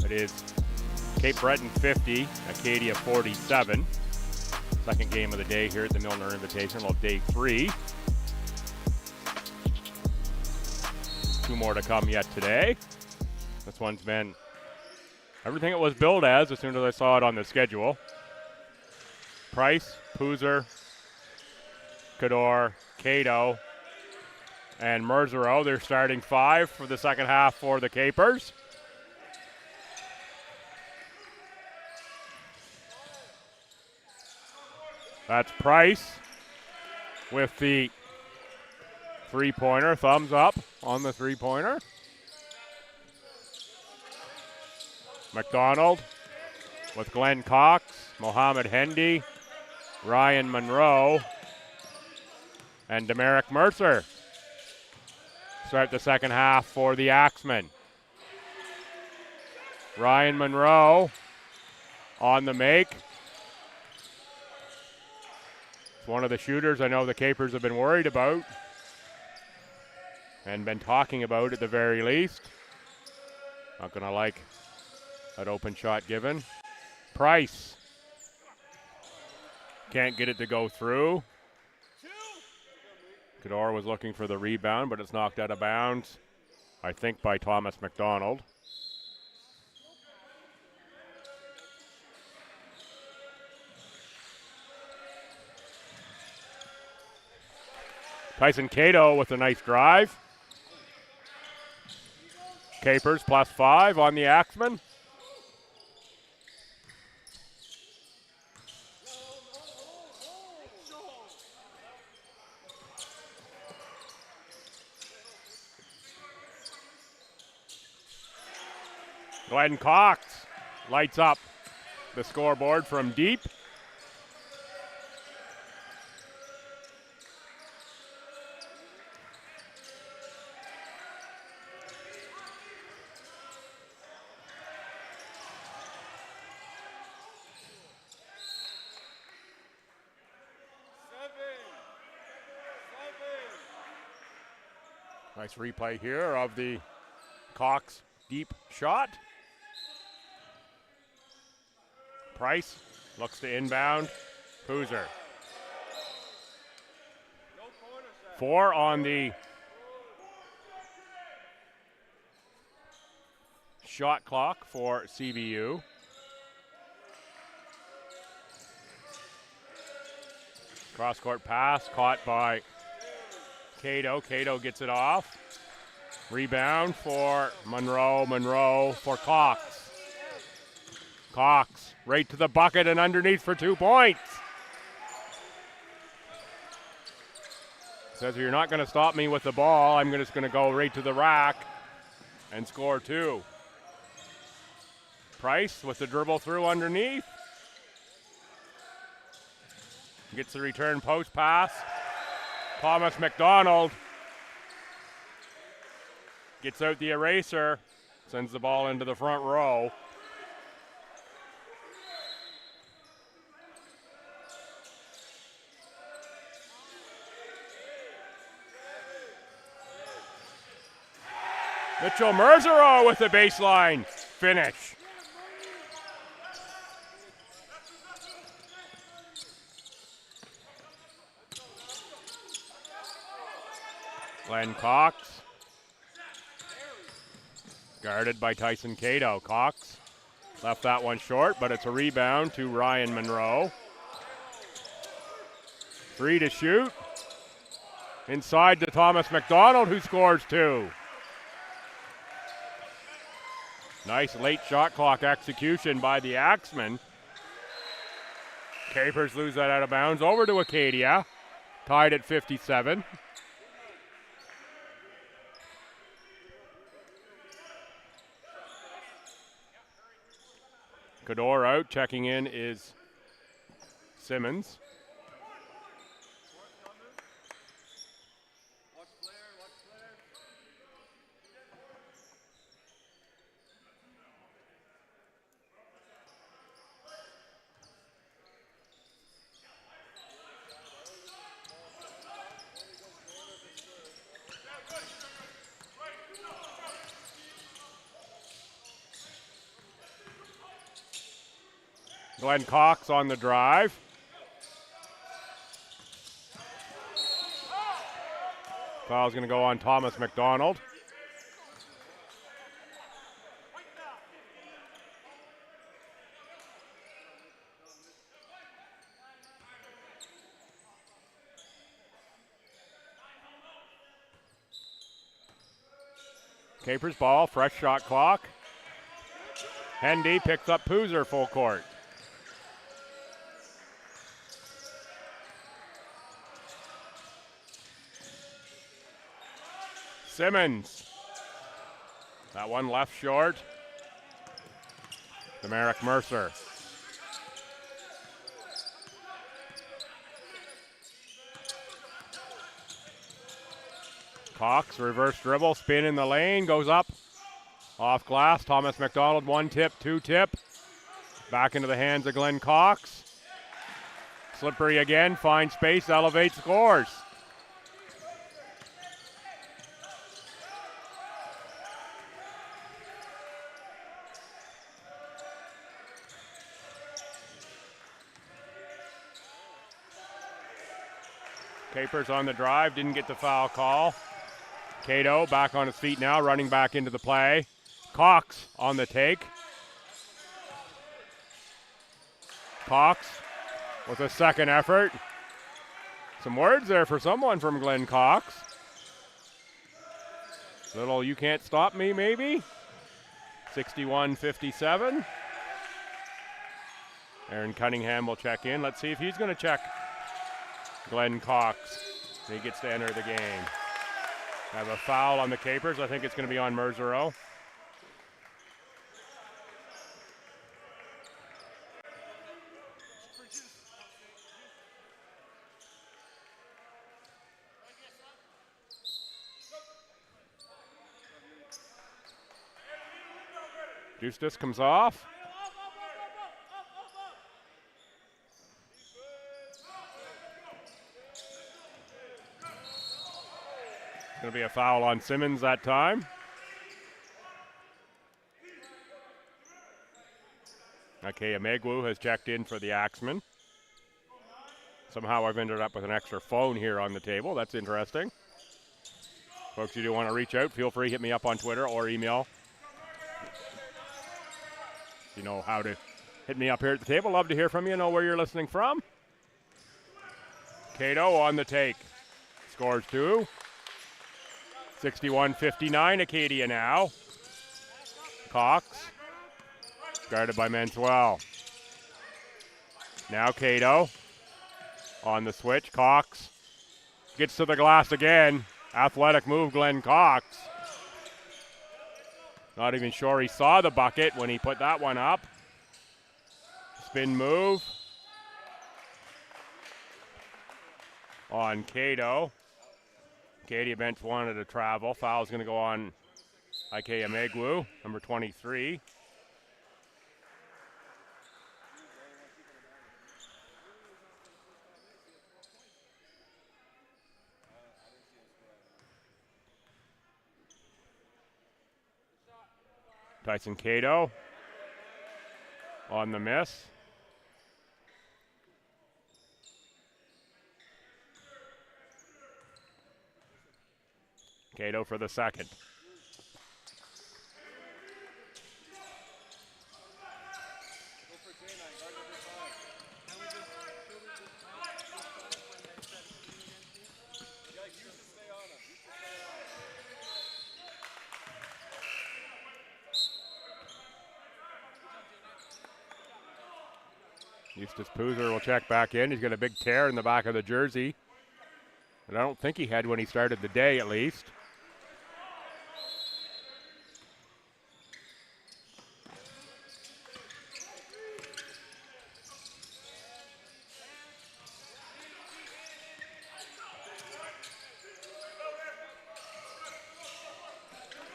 It is Cape Breton 50, Acadia 47. Second game of the day here at the Milner Invitational, day 3. 2 more to come yet today. This one's been everything it was billed as soon as I saw it on the schedule. Price, Poozer, Cador, Cato, and Merzero. They're starting 5 for the second half for the Capers. That's Price with the three-pointer. Thumbs up on the three-pointer. McDonald with Glenn Cox, Mohammed Hendy, Ryan Monroe, and Demerick Mercer. Start the second half for the Axemen. Ryan Monroe on the make. It's one of the shooters I know the Capers have been worried about and been talking about at the very least. Not gonna like that open shot given. Price can't get it to go through. Cador was looking for the rebound, but it's knocked out of bounds, I think, by Thomas McDonald. Tyson Cato with a nice drive. Capers +5 on the Axemen. Glenn Cox lights up the scoreboard from deep. Nice replay here of the Cox deep shot. Price looks to inbound. Poozer. 4 on the shot clock for CBU. Cross-court pass caught by Cato. Cato gets it off. Rebound for Monroe. Monroe for Cox. Cox right to the bucket and underneath for 2 points. Says, you're not going to stop me with the ball. I'm just going to go right to the rack and score 2. Price with the dribble through underneath. Gets the return post pass. Thomas McDonald gets out the eraser, sends the ball into the front row. Mitchell Merzero with the baseline finish. Glenn Cox, guarded by Tyson Cato. Cox left that one short, but it's a rebound to Ryan Monroe. 3 to shoot. Inside to Thomas McDonald, who scores 2. Nice late shot clock execution by the Axemen. Capers lose that out of bounds. Over to Acadia, tied at 57. Cador out, checking in is Simmons. Glenn Cox on the drive. Foul's going to go on Thomas McDonald. Capers ball, fresh shot clock. Hendy picks up Poozer full court. Simmons. That one left short. Demarick Mercer. Cox, reverse dribble, spin in the lane, goes up. Off glass, Thomas McDonald, one tip, two tip. Back into the hands of Glenn Cox. Slippery again, finds space, elevates, scores. Capers on the drive, didn't get the foul call. Cato back on his feet now, running back into the play. Cox on the take. Cox with a second effort. Some words there for someone from Glenn Cox. Little you can't stop me maybe. 61-57. Aaron Cunningham will check in. Let's see if he's going to check Glenn Cox. He gets to enter the game. I have a foul on the Capers. I think it's going to be on Merzero. Justus comes off. Going to be a foul on Simmons that time. Acadia Milner has checked in for the Axemen. Somehow I've ended up with an extra phone here on the table. That's interesting. Folks, you do want to reach out, feel free, hit me up on Twitter or email. You know how to hit me up here at the table. Love to hear from you, know where you're listening from. Cato on the take. Scores two. 61-59, Acadia now. Cox, guarded by Manswell. Now Cato on the switch. Cox gets to the glass again. Athletic move, Glenn Cox. Not even sure he saw the bucket when he put that one up. Spin move on Cato. Acadia bench wanted to travel. Foul's going to go on Acadia Milner, number 23. Tyson Cato on the miss. Cato for the second. Eustace Poozer will check back in. He's got a big tear in the back of the jersey. And I don't think he had when he started the day, at least.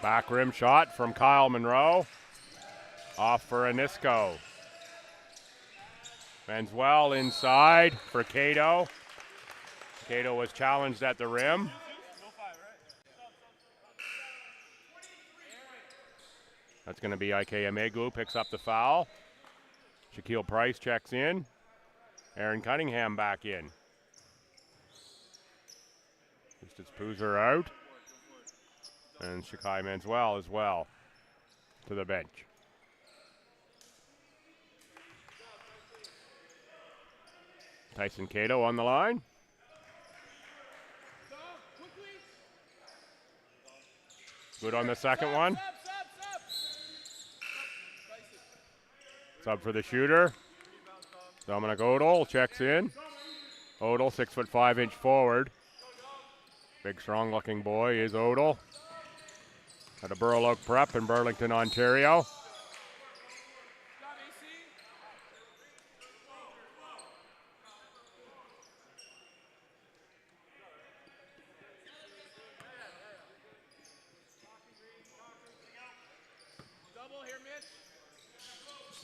Back rim shot from Kyle Monroe. Off for Anisco. Manswell inside for Cato. Cato was challenged at the rim. That's going to be Ike Emegu, picks up the foul. Shaquille Price checks in. Aaron Cunningham back in. Justus Poozer out. And Shakai Manswell as well to the bench. Tyson Cato on the line. Good on the second one. Sub for the shooter. Dominic Odell checks in. Odell, 6'5" forward. Big, strong-looking boy is Odell. At a Burl Oak Prep in Burlington, Ontario.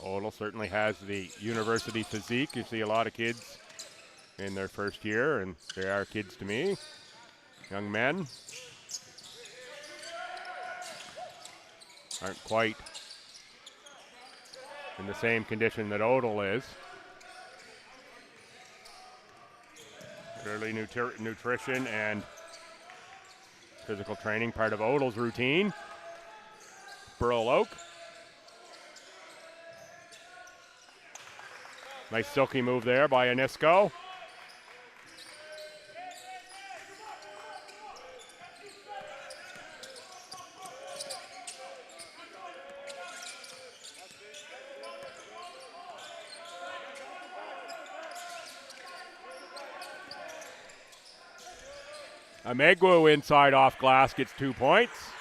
Odell certainly has the university physique. You see a lot of kids in their first year, and they are kids to me. Young men. Aren't quite in the same condition that Odell is. Clearly nutrition and physical training part of Odell's routine. Burl Oak. Nice silky move there by Anisco. Amegwu inside off glass gets 2 points.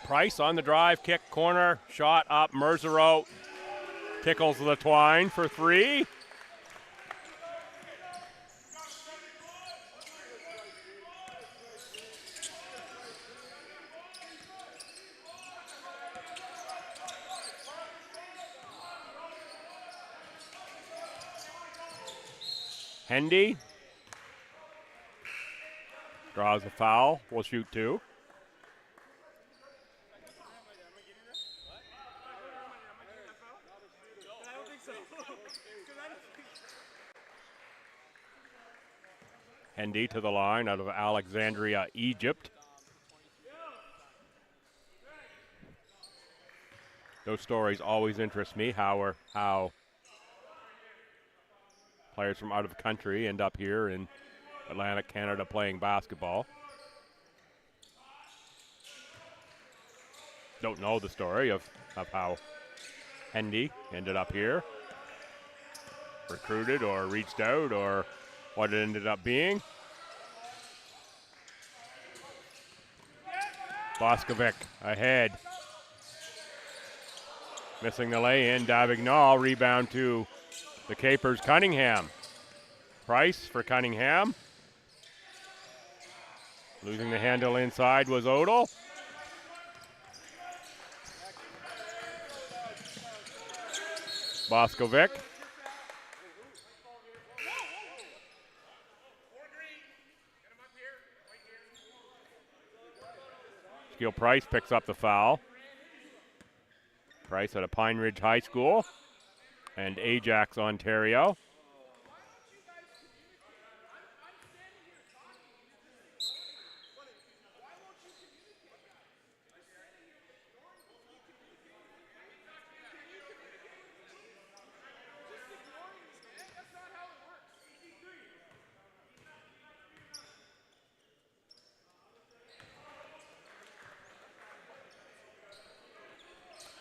Price on the drive, kick, corner, shot up, Merzero tickles the twine for 3. Hendy draws a foul, will shoot 2. Hendy to the line out of Alexandria, Egypt. Those stories always interest me, how players from out of the country end up here in Atlantic Canada playing basketball. Don't know the story of how Hendy ended up here. Recruited or reached out or what it ended up being. Boskovic ahead. Missing the lay-in. Davignol rebound to the Capers. Cunningham. Price for Cunningham. Losing the handle inside was Odell. Boskovic. Shaquille Price picks up the foul. Price at a Pine Ridge High School and Ajax, Ontario.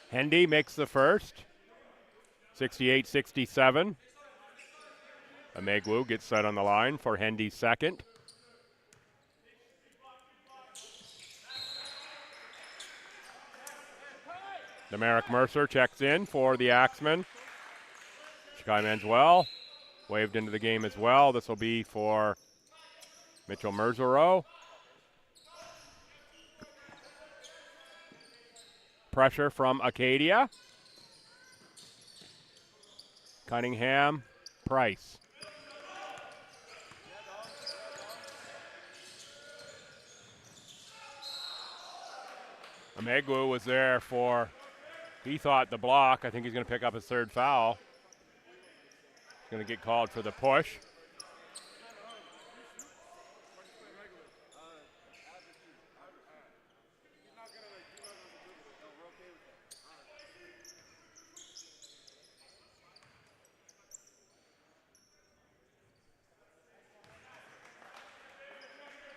Hendy makes the first, 68-67. Amegwu gets set on the line for Hendy's second. Demaric Mercer checks in for the Axemen. Shakai Manswell waved into the game as well. This will be for Mitchell Merzero. Pressure from Acadia. Cunningham, Price. Amegwu was there for, he thought the block. I think he's going to pick up his third foul. He's going to get called for the push.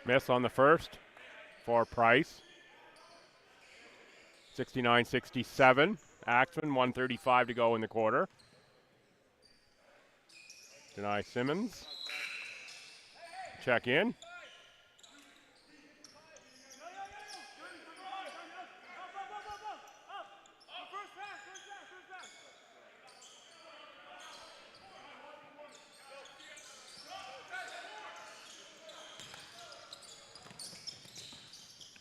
Miss on the first for Price. 69-67. Axman, 1:35 to go in the quarter. Deny Simmons. Check in.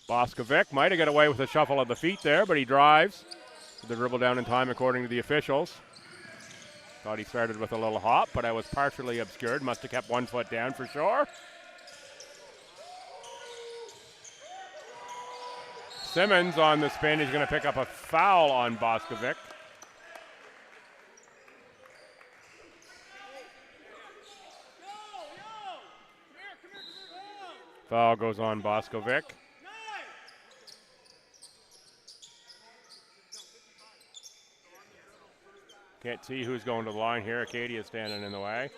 Boskovic might have got away with a shuffle of the feet there, but he drives. The dribble down in time according to the officials. Thought he started with a little hop, but I was partially obscured. Must have kept 1 foot down for sure. Simmons on the spin is going to pick up a foul on Boskovic. Foul goes on Boskovic. Can't see who's going to the line here. Acadia standing in the way.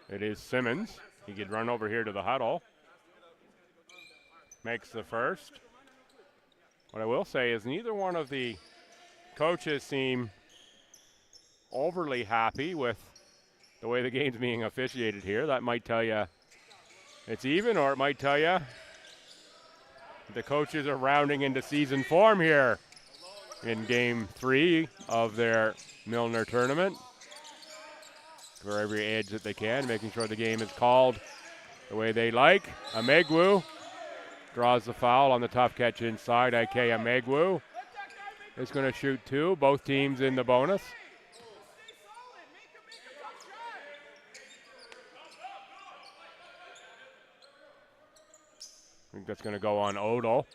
It is Simmons. He could run over here to the huddle. Makes the first. What I will say is neither one of the coaches seem overly happy with the way the game's being officiated here. That might tell you it's even, or it might tell you the coaches are rounding into season form here in Game 3 of their Milner tournament. For every edge that they can, making sure the game is called the way they like. Amegwu draws the foul on the tough catch inside. Acadia Amegwu is going to shoot two. Both teams in the bonus. I think that's going to go on Odell.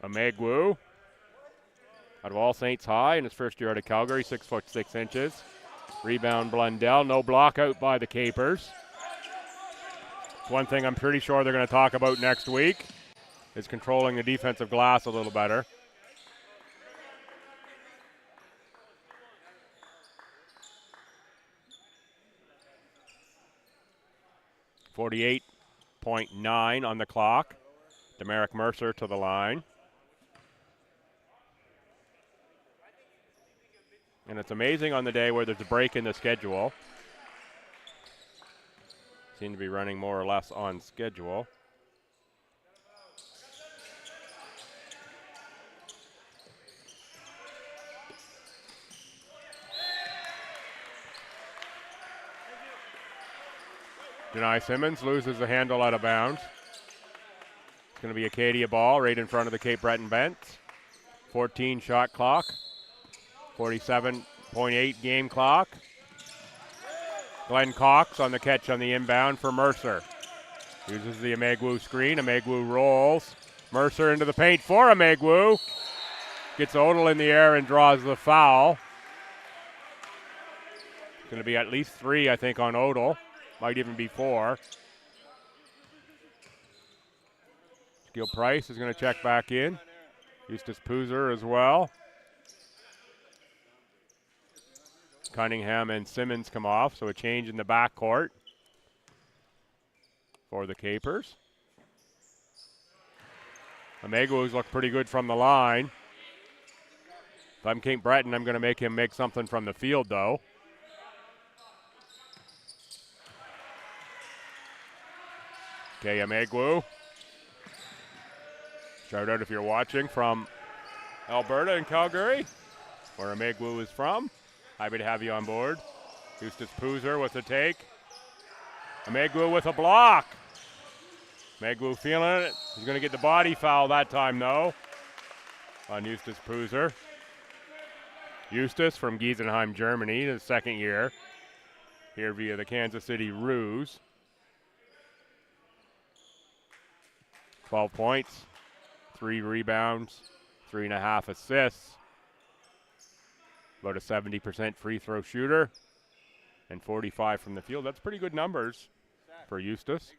Amegwu out of All Saints High in his first year out of Calgary, 6'6". Rebound Blundell, no block out by the Capers. One thing I'm pretty sure they're going to talk about next week is controlling the defensive glass a little better. .9 on the clock. Demerick Mercer to the line. And it's amazing on the day where there's a break in the schedule. Seem to be running more or less on schedule. Deny Simmons loses the handle out of bounds. It's going to be Acadia ball right in front of the Cape Breton bench. 14 shot clock. 47.8 game clock. Glenn Cox on the catch on the inbound for Mercer. Uses the Amegwu screen. Amegwu rolls. Mercer into the paint for Amegwu. Gets Odell in the air and draws the foul. It's going to be at least 3, I think, on Odell. Might even be 4. Skill Price is going to check back in. Eustace Poozer as well. Cunningham and Simmons come off, so a change in the backcourt for the Capers. Amegwu's looked pretty good from the line. If I'm Cape Breton, I'm going to make him make something from the field, though. Okay, Amegwu. Shout out if you're watching from Alberta and Calgary, where Amegwu is from. Happy to have you on board. Eustace Poozer with the take. Amegwu with a block. Amegwu feeling it. He's going to get the body foul that time, though, on Eustace Poozer. Eustace from Giesenheim, Germany, his second year here via the Kansas City Roos. 12 points, 3 rebounds, 3.5 assists. About a 70% free throw shooter and 45 from the field. That's pretty good numbers for Eustace.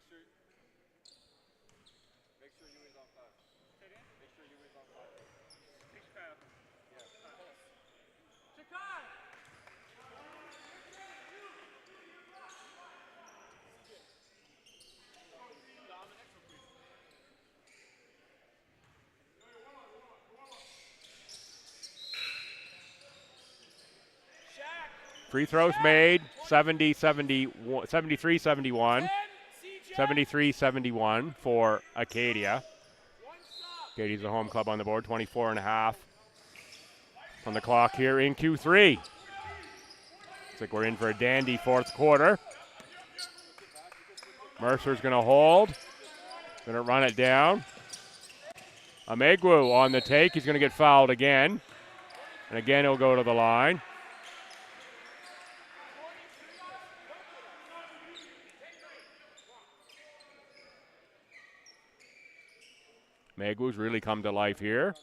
Free throws made, 73-71. 73-71 for Acadia. Acadia's the home club on the board, 24.5 from the clock here in Q3. Looks like we're in for a dandy fourth quarter. Mercer's going to hold. Going to run it down. Amegwu on the take. He's going to get fouled again. And again, he'll go to the line. Amegwu's really come to life here.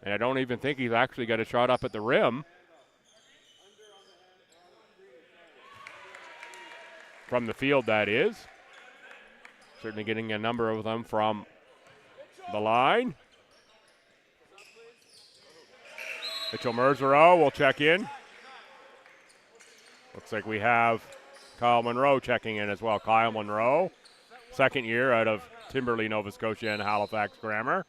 And I don't even think he's actually got a shot up at the rim. From the field, that is. Certainly getting a number of them from the line. Mitchell Merzero will check in. Looks like we have Kyle Monroe checking in as well. Kyle Monroe, second year out of Timberley, Nova Scotia, and Halifax Grammar.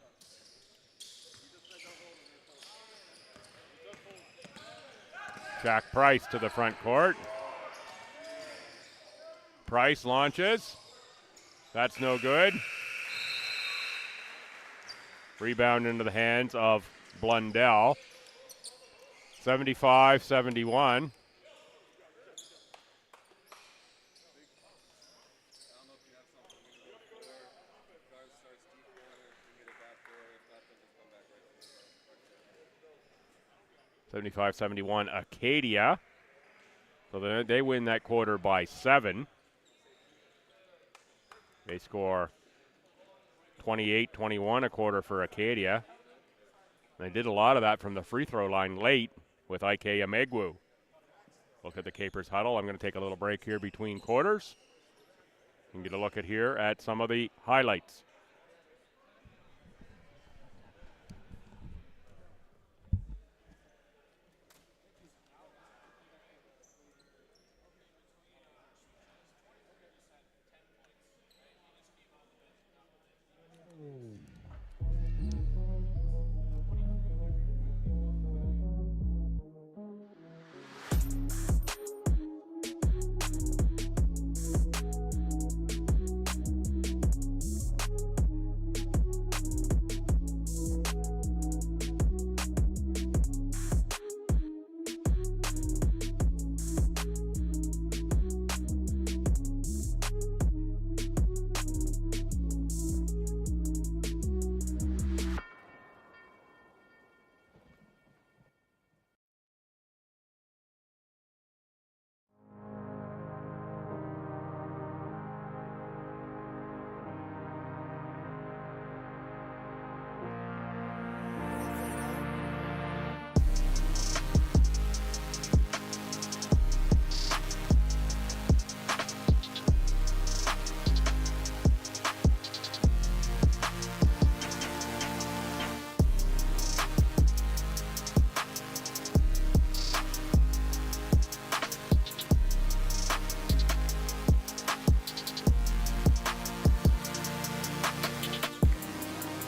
Jack Price to the front court. Price launches. That's no good. Rebound into the hands of Blundell. 75-71. Acadia. So they win that quarter by 7. They score 28-21 a quarter for Acadia. They did a lot of that from the free throw line late with Ike Amegwu. Look at the Capers huddle. I'm going to take a little break here between quarters and get a look at some of the highlights.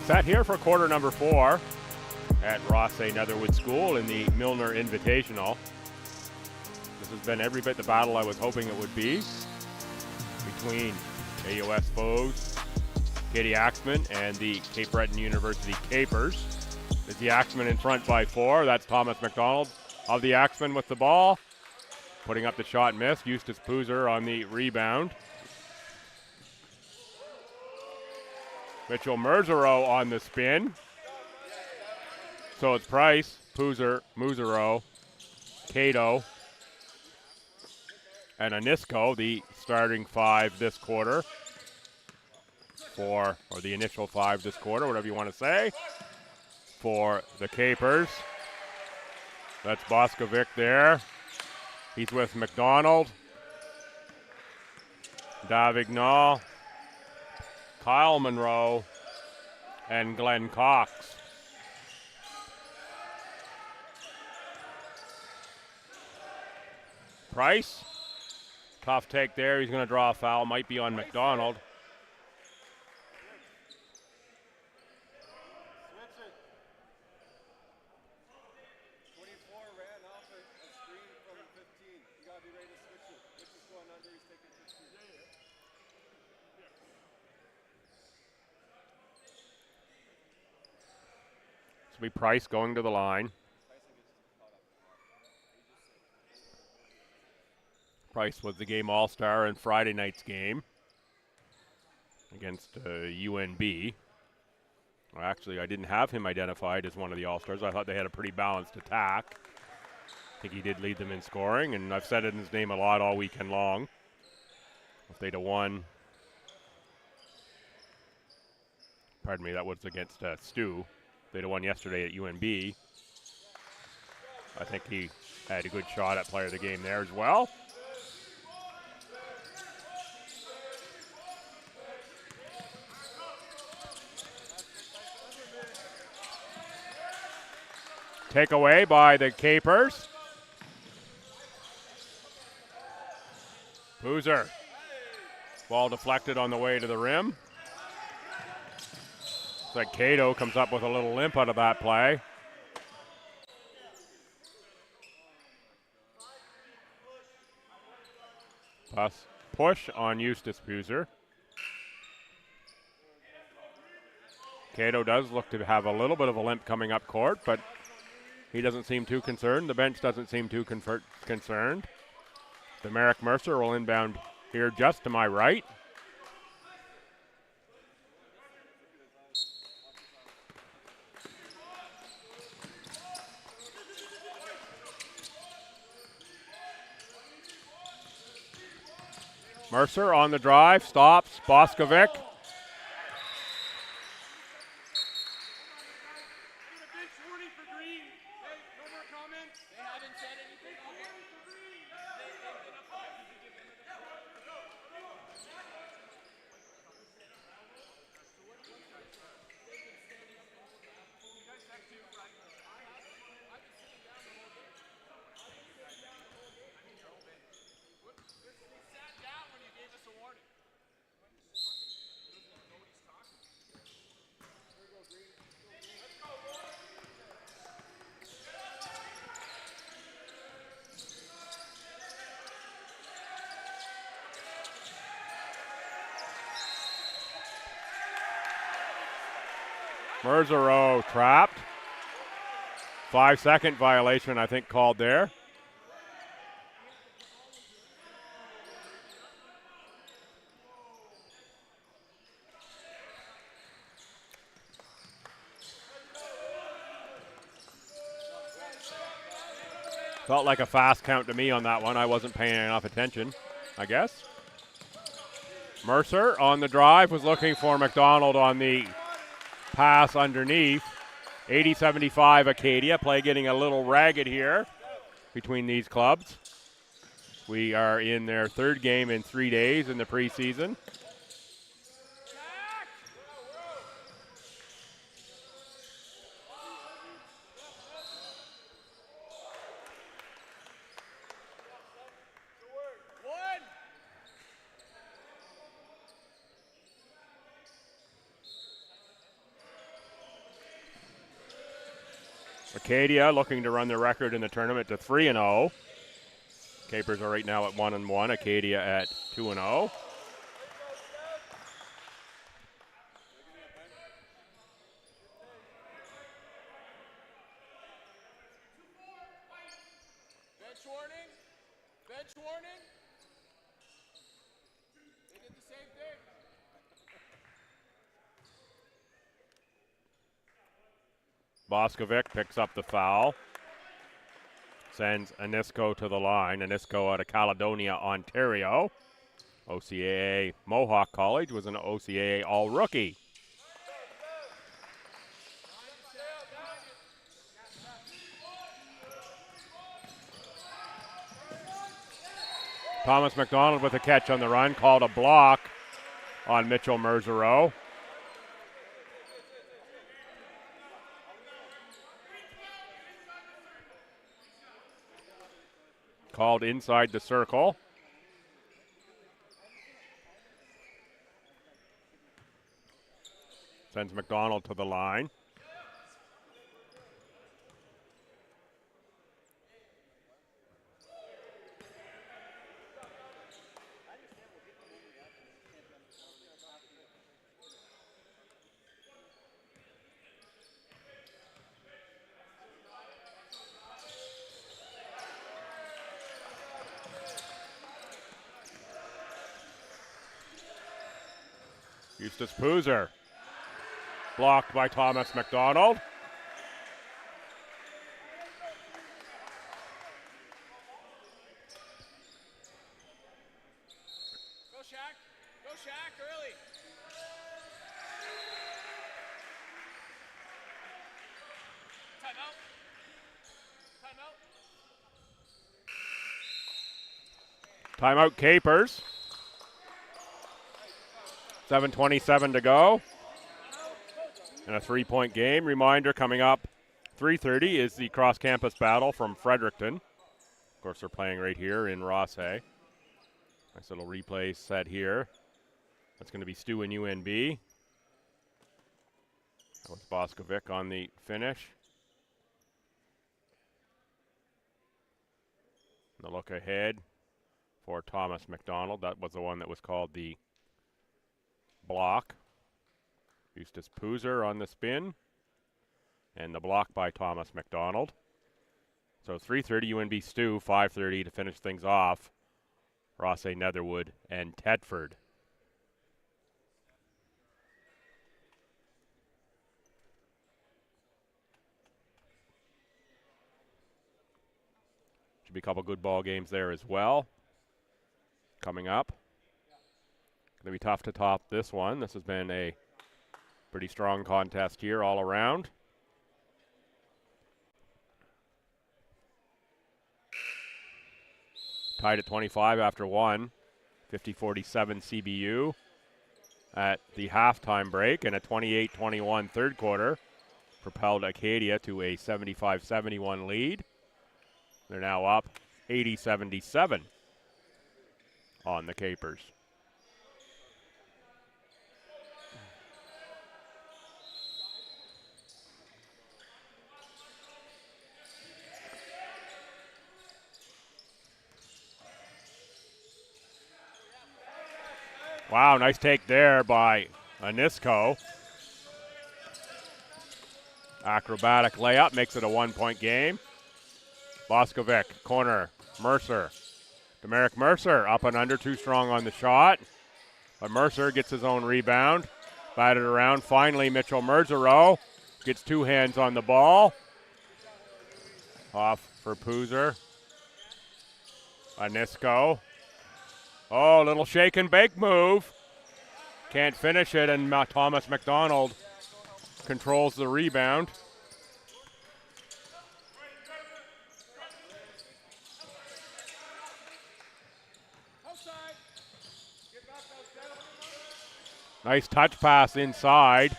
Sat here for quarter number 4 at Ross A. Netherwood School in the Milner Invitational. This has been every bit the battle I was hoping it would be between AUS foes, Katie Axman and the Cape Breton University Capers. Is the Axemen in front by 4. That's Thomas McDonald of the Axemen with the ball. Putting up the shot and miss. Eustace Pooser on the rebound. Mitchell Merzero on the spin. So it's Price, Pooser, Muzero, Cato, and Anisco, the starting 5 this quarter. Or the initial 5 this quarter, whatever you want to say. For the Capers. That's Boskovic there. He's with McDonald, Davignol, Kyle Monroe, and Glenn Cox. Price, tough take there. He's going to draw a foul. Might be on McDonald. This will be Price going to the line. Price was the game all-star in Friday night's game against UNB. Well, actually, I didn't have him identified as one of the all-stars. I thought they had a pretty balanced attack. I think he did lead them in scoring, and I've said his name a lot all weekend long. If they'd have won, pardon me, that was against Stu. They'd have won yesterday at UNB. I think he had a good shot at player of the game there as well. Takeaway by the Capers. Pooser. Ball deflected on the way to the rim. Looks like Cato comes up with a little limp out of that play. Push on Eustace Pooser. Cato does look to have a little bit of a limp coming up court, but he doesn't seem too concerned. The bench doesn't seem too concerned. Demaric Mercer will inbound here just to my right. Mercer on the drive, stops, Boskovic. Merzero trapped. 5-second violation, I think, called there. Felt like a fast count to me on that one. I wasn't paying enough attention, I guess. Mercer on the drive was looking for McDonald on the pass underneath. 80-75 Acadia. Play getting a little ragged here between these clubs. We are in their third game in 3 days in the preseason. Acadia looking to run the record in the tournament to 3-0. Capers are right now at 1-1. Acadia at 2-0. warning. Bench warning. They did the same thing. Boskovic picks up the foul. Sends Anisko to the line. Anisko out of Caledonia, Ontario. OCAA Mohawk College, was an OCAA All-Rookie. Thomas McDonald with a catch on the run, called a block on Mitchell Merzereau. Called inside the circle. Sends McDonald to the line. Eustace Poozer. Blocked by Thomas McDonald. Go Shaq. Go Shaq early. Timeout Timeout. Capers. 7:27 to go. And a 3-point game. Reminder, coming up 3:30 is the cross-campus battle from Fredericton. Of course, they're playing right here in Rosshay. Nice little replay set here. That's going to be Stu and UNB. With Boskovic on the finish. The look ahead for Thomas McDonald. That was the one that was called the block. Eustace Poozer on the spin. And the block by Thomas McDonald. So 3:30 UNB Stu, 5:30 to finish things off. Rossay, Netherwood, and Tedford. Should be a couple good ball games there as well. Coming up. Going to be tough to top this one. This has been a pretty strong contest here all around. Tied at 25 after one. 50-47 CBU at the halftime break, and a 28-21 third quarter propelled Acadia to a 75-71 lead. They're now up 80-77 on the Capers. Wow, nice take there by Anisko. Acrobatic layup makes it a 1-point game. Boskovic, corner, Mercer. Demerick Mercer up and under, too strong on the shot. But Mercer gets his own rebound. Batted around, finally Mitchell Merzereau gets two hands on the ball. Off for Poozer. Anisko. Oh, little shake and bake move. Can't finish it, and Thomas McDonald controls the rebound. Nice touch pass inside.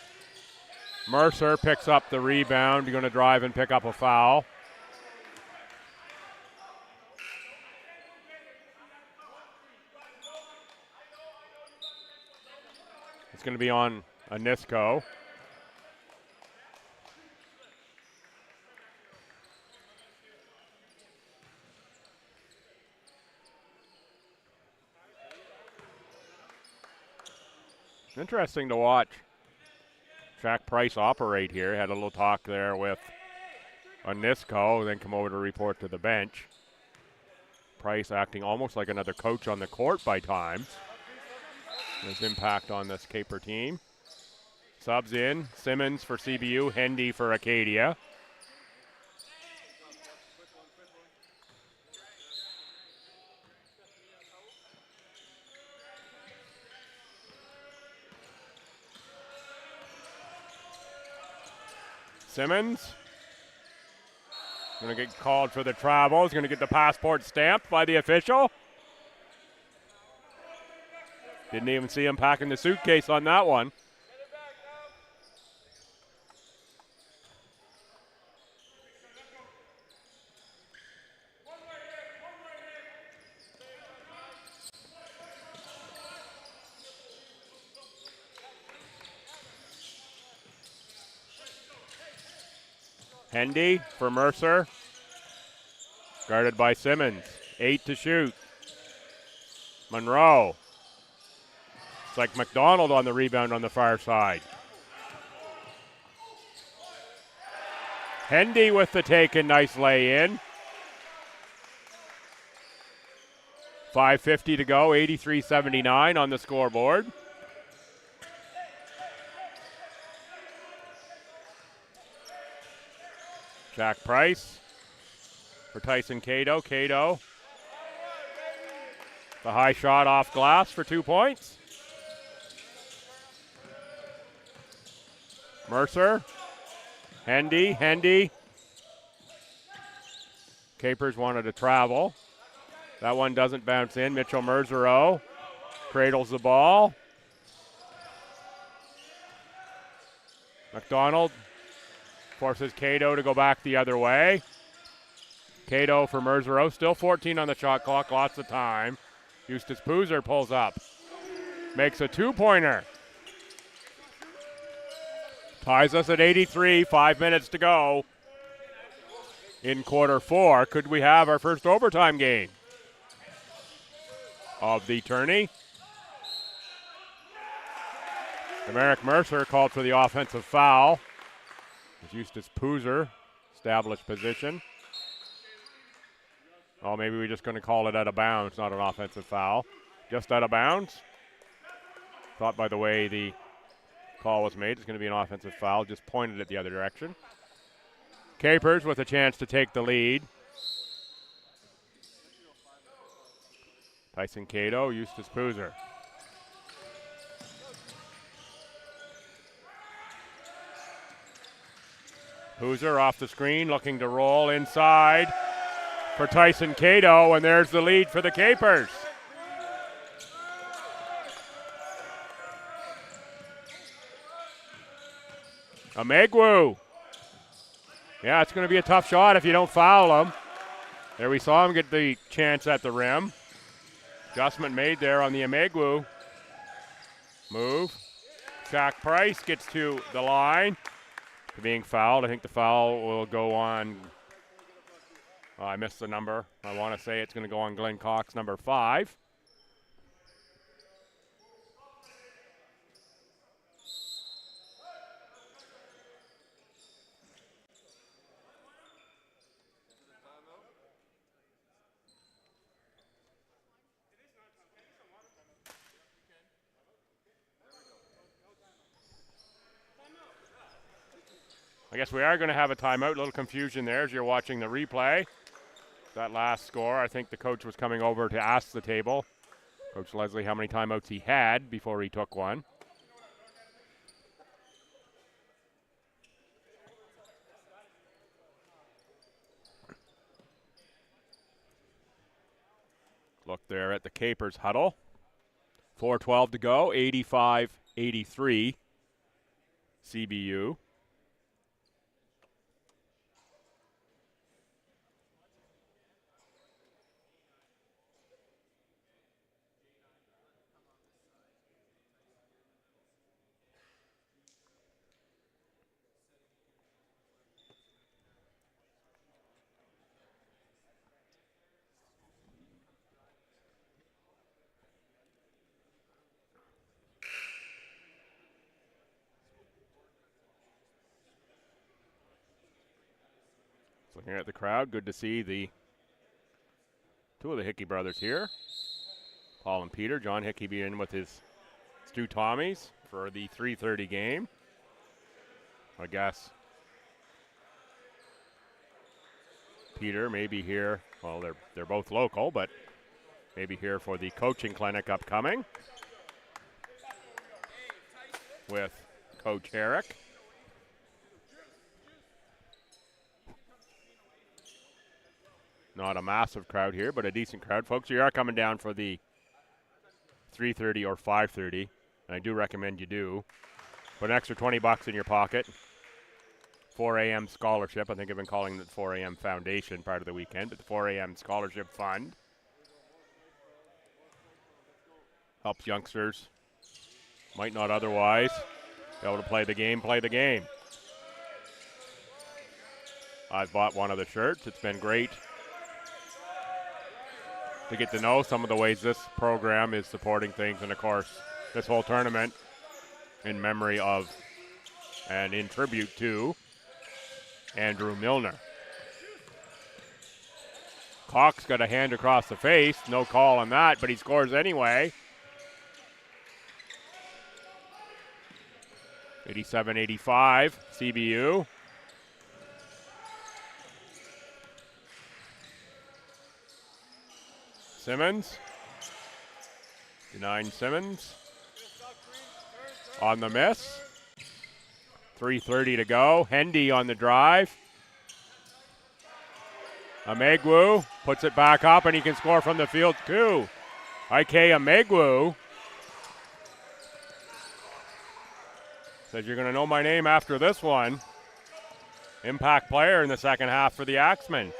Mercer picks up the rebound. You're going to drive and pick up a foul. It's going to be on Anisko. Interesting to watch Jack Price operate here. Had a little talk there with Anisko, then come over to report to the bench. Price acting almost like another coach on the court by times. His impact on this Caper team. Subs in, Simmons for CBU, Hendy for Acadia. Simmons going to get called for the travel. He's going to get the passport stamped by the official. Didn't even see him packing the suitcase on that one. Hendy for Mercer. Guarded by Simmons. 8 to shoot. Monroe. It's like McDonald on the rebound on the far side. Hendy with the take and nice lay in. 5:50 to go, 83-79 on the scoreboard. Jack Price for Tyson Cato. Cato, the high shot off glass for 2 points. Mercer, Hendy. Capers wanted to travel. That one doesn't bounce in. Mitchell Merzero cradles the ball. McDonald forces Cato to go back the other way. Cato for Merzero, still 14 on the shot clock, lots of time. Eustace Poozer pulls up, makes a two-pointer. Ties us at 83, 5 minutes to go in quarter four. Could we have our first overtime game of the tourney? Merrick Mercer called for the offensive foul. As Eustace Poozer established position. Oh, maybe we're just going to call it out of bounds, not an offensive foul. Just out of bounds. Thought by the way the call was made, it's going to be an offensive foul, just pointed it the other direction. Capers with a chance to take the lead. Tyson Cato, Eustace Poozer. Poozer off the screen, looking to roll inside for Tyson Cato, and there's the lead for the Capers. Amegwu. Yeah, it's going to be a tough shot if you don't foul him. There we saw him get the chance at the rim. Adjustment made there on the Amegwu move. Jack Price gets to the line. For being fouled. I think the foul will go on. I missed the number. I want to say it's going to go on Glenn Cox, number 5. I guess we are going to have a timeout. A little confusion there as you're watching the replay. That last score, I think the coach was coming over to ask the table, Coach Leslie, how many timeouts he had before he took one. Look there at the Capers huddle. 4:12 to go, 85-83 CBU. Looking at the crowd, good to see the Two of the Hickey brothers here. Paul and Peter. John Hickey be in with his Stu Tommies for the 3:30 game. I guess Peter may be here. Well, they're both local, but maybe here for the coaching clinic upcoming with Coach Herrick. Not a massive crowd here, but a decent crowd. Folks, you are coming down for the 3:30 or 5:30, and I do recommend you do. Put an extra $20 in your pocket. 4 a.m. scholarship. I think I've been calling it 4 a.m. Foundation part of the weekend, but the 4 a.m. scholarship fund helps youngsters might not otherwise be able to play the game. I've bought one of the shirts. It's been great to get to know some of the ways this program is supporting things, and of course this whole tournament in memory of and in tribute to Andrew Milner. Cox got a hand across the face, no call on that, but he scores anyway. 87-85 CBU. Simmons. Denine Simmons on the miss. 3:30 to go. Hendy on the drive. Amegwu puts it back up, and he can score from the field too. Ike Amegwu says, "You're going to know my name after this one." Impact player in the second half for the Axemen.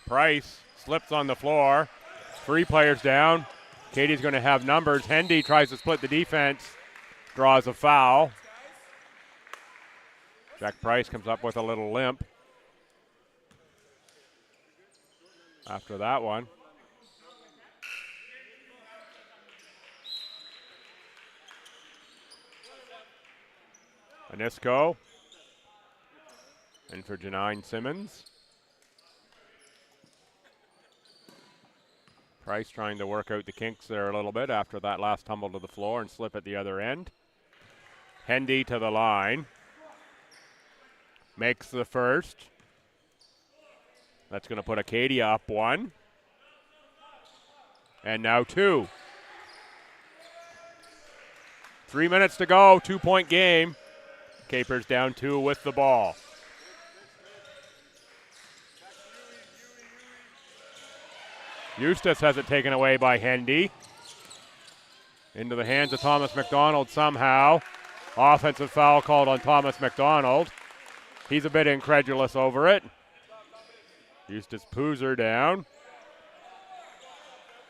Price slips on the floor. 3 players down. Katie's going to have numbers. Hendy tries to split the defense. Draws a foul. Jack Price comes up with a little limp after that one. Anisco. And for Janine Simmons. Price trying to work out the kinks there a little bit after that last tumble to the floor and slip at the other end. Hendy to the line. Makes the first. That's going to put Acadia up 1. And now 2. 3 minutes to go, 2-point game. Capers down 2 with the ball. Eustace has it taken away by Hendy. Into the hands of Thomas McDonald somehow. Offensive foul called on Thomas McDonald. He's a bit incredulous over it. Eustace Poozer down.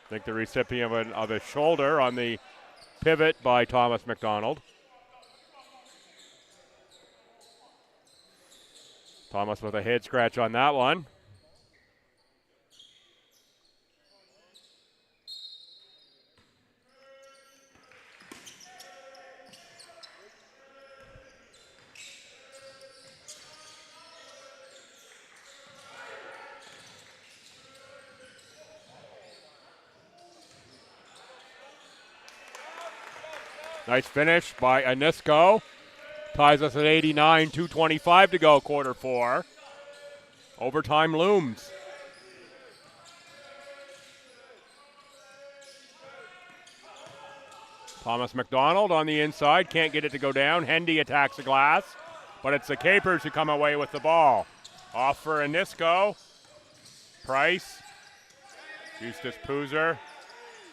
I think the recipient of a shoulder on the pivot by Thomas McDonald. Thomas with a head scratch on that one. Nice finish by Anisco. Ties us at 89, 2:25 to go, quarter 4. Overtime looms. Thomas McDonald on the inside, can't get it to go down. Hendy attacks the glass, but it's the Capers who come away with the ball. Off for Anisco. Price. Eustace Poozer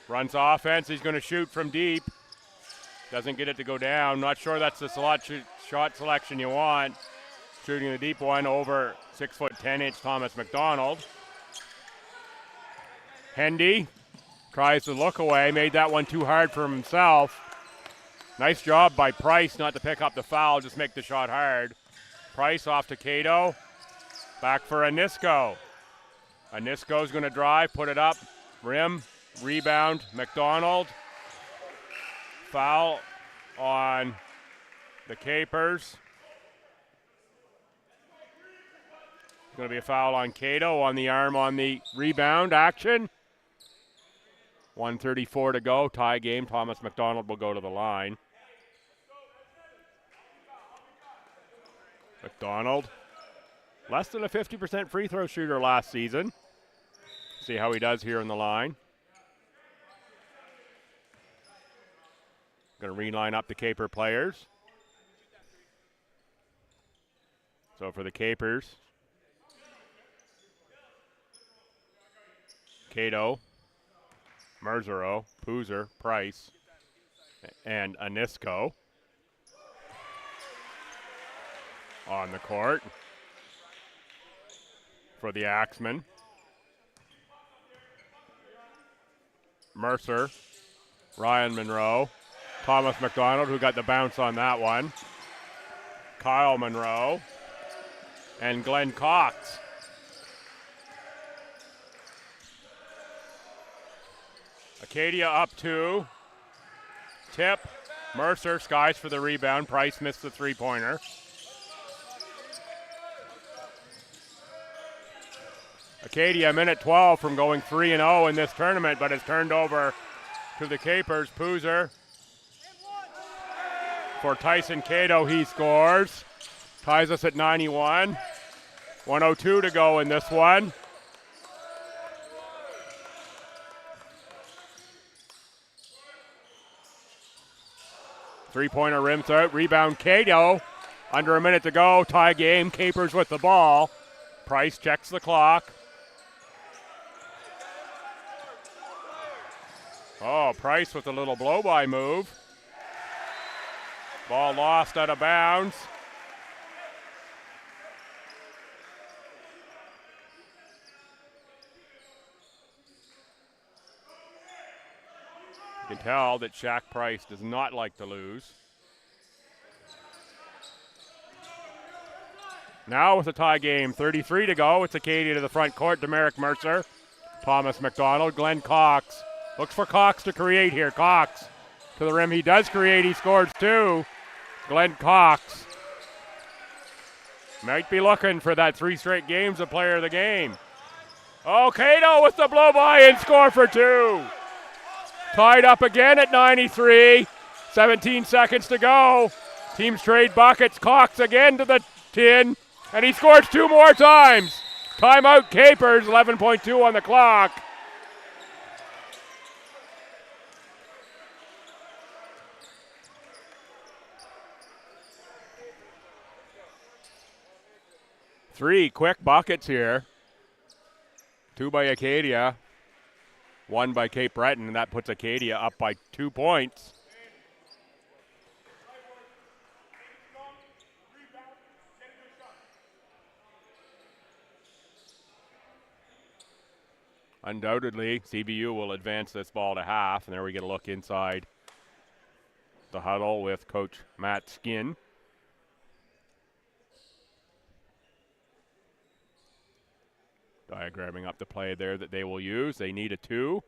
runs offense. He's going to shoot from deep. Doesn't get it to go down. Not sure that's the shot selection you want. Shooting the deep one over 6'10" Thomas McDonald. Hendy tries to look away. Made that one too hard for himself. Nice job by Price not to pick up the foul, just make the shot hard. Price off to Cato. Back for Anisco. Anisco's going to drive, put it up. Rim, rebound, McDonald. Foul on the Capers. Going to be a foul on Cato on the arm on the rebound action. 1:34 to go, tie game. Thomas McDonald will go to the line. McDonald, less than a 50% free throw shooter last season. See how he does here in the line. Going to reline up the Caper players. So for the Capers, Cato, Merzero, Poozer, Price, and Anisco on the court. For the Axemen, Mercer, Ryan Monroe, Thomas McDonald, who got the bounce on that one, Kyle Monroe, and Glenn Cox. Acadia up 2. Tip. Mercer skies for the rebound. Price missed the three-pointer. Acadia a minute 12 from going 3-0 in this tournament, but it's turned over to the Capers. Poozer. For Tyson Cato, he scores. Ties us at 91. 1:02 to go in this one. Three-pointer rims out. Rebound Cato. Under a minute to go. Tie game. Capers with the ball. Price checks the clock. Oh, Price with a little blow-by move. Ball lost out of bounds. You can tell that Shaq Price does not like to lose. Now with a tie game, 33 to go. It's Acadia to the front court. Demerick Mercer, Thomas McDonald, Glenn Cox. Looks for Cox to create here. Cox to the rim. He does create. He scores 2. Glenn Cox might be looking for that 3 straight games of player of the game. Oh, Cato with the blow-by and score for 2. Tied up again at 93. 17 seconds to go. Teams trade buckets. Cox again to the tin. And he scores 2 more times. Timeout Capers. 11.2 on the clock. Three quick buckets here. 2 by Acadia. 1 by Cape Breton, and that puts Acadia up by 2 points. Undoubtedly, CBU will advance this ball to half, and there we get a look inside the huddle with Coach Matt Skin. Diagramming up the play there that they will use. They need a 2.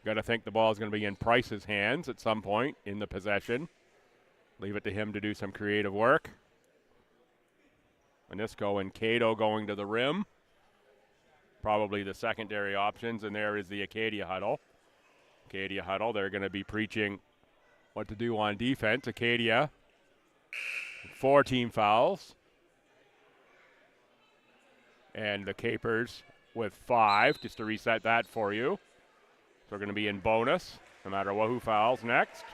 Got to think the ball is going to be in Price's hands at some point in the possession. Leave it to him to do some creative work. Anisco and Cato going to the rim. Probably the secondary options, and there is the Acadia huddle. Acadia huddle, they're going to be preaching what to do on defense. Acadia, 4 team fouls. And the Capers with 5, just to reset that for you. So we're going to be in bonus, no matter who fouls next.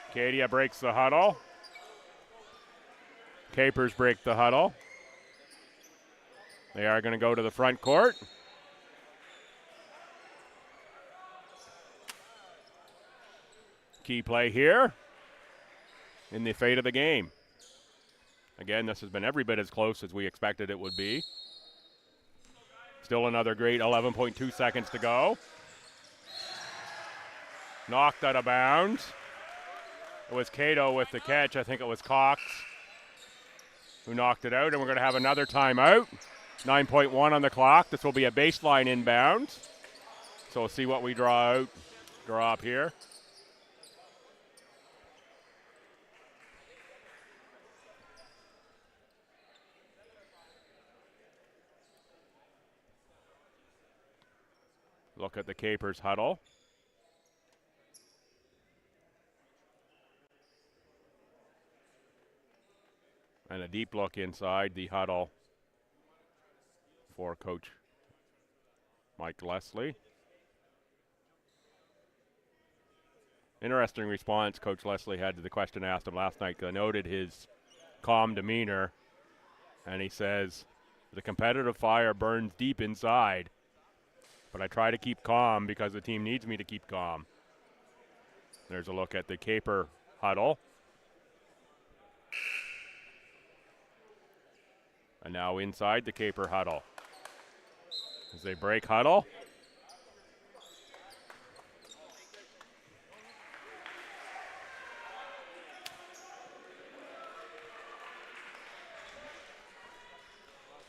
Acadia breaks the huddle. Capers break the huddle. They are going to go to the front court. Key play here in the fate of the game. Again, this has been every bit as close as we expected it would be. Still another great 11.2 seconds to go. Knocked out of bounds. It was Cato with the catch. I think it was Cox who knocked it out, and we're going to have another timeout. 9.1 on the clock. This will be a baseline inbound. So we'll see what we draw up here. Look at the Capers huddle. And a deep look inside the huddle for Coach Mike Leslie. Interesting response Coach Leslie had to the question I asked him last night. I noted his calm demeanor, and he says, the competitive fire burns deep inside, but I try to keep calm because the team needs me to keep calm. There's a look at the Caper huddle. And now inside the Caper huddle. As they break huddle.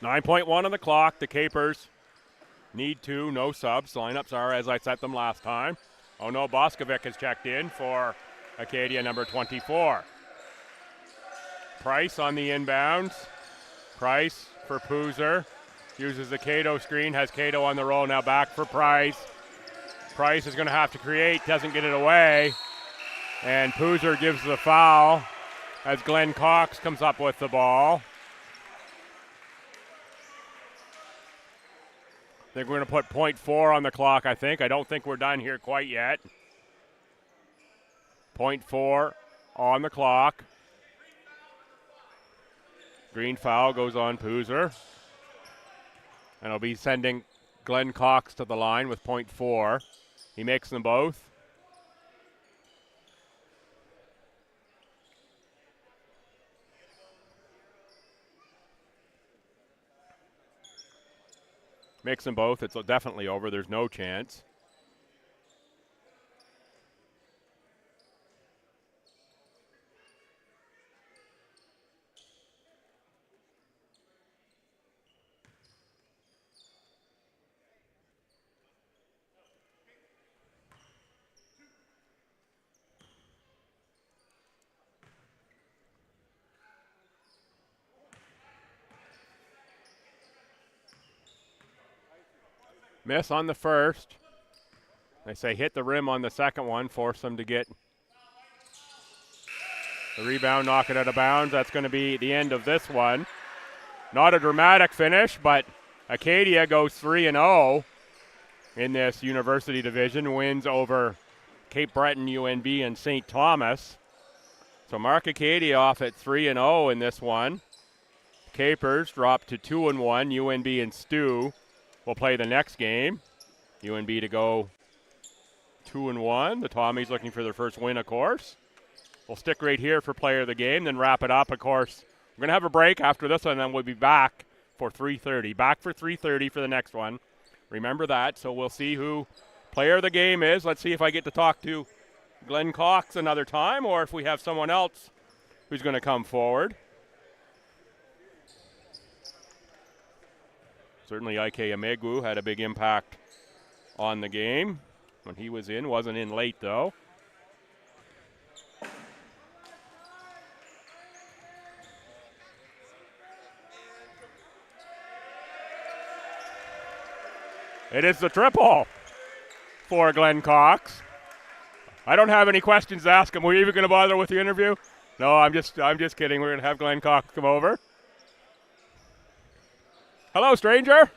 .1 on the clock. The Capers need two, no subs. Lineups are as I set them last time. Oh no, Boskovic has checked in for Acadia number 24. Price on the inbounds. Price for Poozer. Uses the Cato screen, has Cato on the roll, now back for Price. Price is going to have to create, doesn't get it away. And Poozer gives the foul as Glenn Cox comes up with the ball. I think we're going to put .4 on the clock, I think. I don't think we're done here quite yet. .4 on the clock. Green foul goes on Poozer. And I'll be sending Glenn Cox to the line with .4. He makes them both. Makes them both. It's definitely over. There's no chance. Miss on the first. They say hit the rim on the second one, force them to get the rebound, knock it out of bounds. That's going to be the end of this one. Not a dramatic finish, but Acadia goes 3-0 in this university division, wins over Cape Breton, UNB, and St. Thomas. So mark Acadia off at 3-0 in this one. Capers drop to 2-1. UNB and Stu will play the next game. UNB to go 2-1. The Tommies looking for their first win, of course. We'll stick right here for player of the game, then wrap it up, of course. We're going to have a break after this one, and then we'll be back for 3:30. Back for 3:30 for the next one. Remember that. So we'll see who player of the game is. Let's see if I get to talk to Glenn Cox another time, or if we have someone else who's going to come forward. Certainly Ike Amegwu had a big impact on the game when he was in. Wasn't in late, though. It is the triple for Glenn Cox. I don't have any questions to ask him. Were you even going to bother with the interview? No, I'm just kidding. We're going to have Glenn Cox come over. Hello, stranger.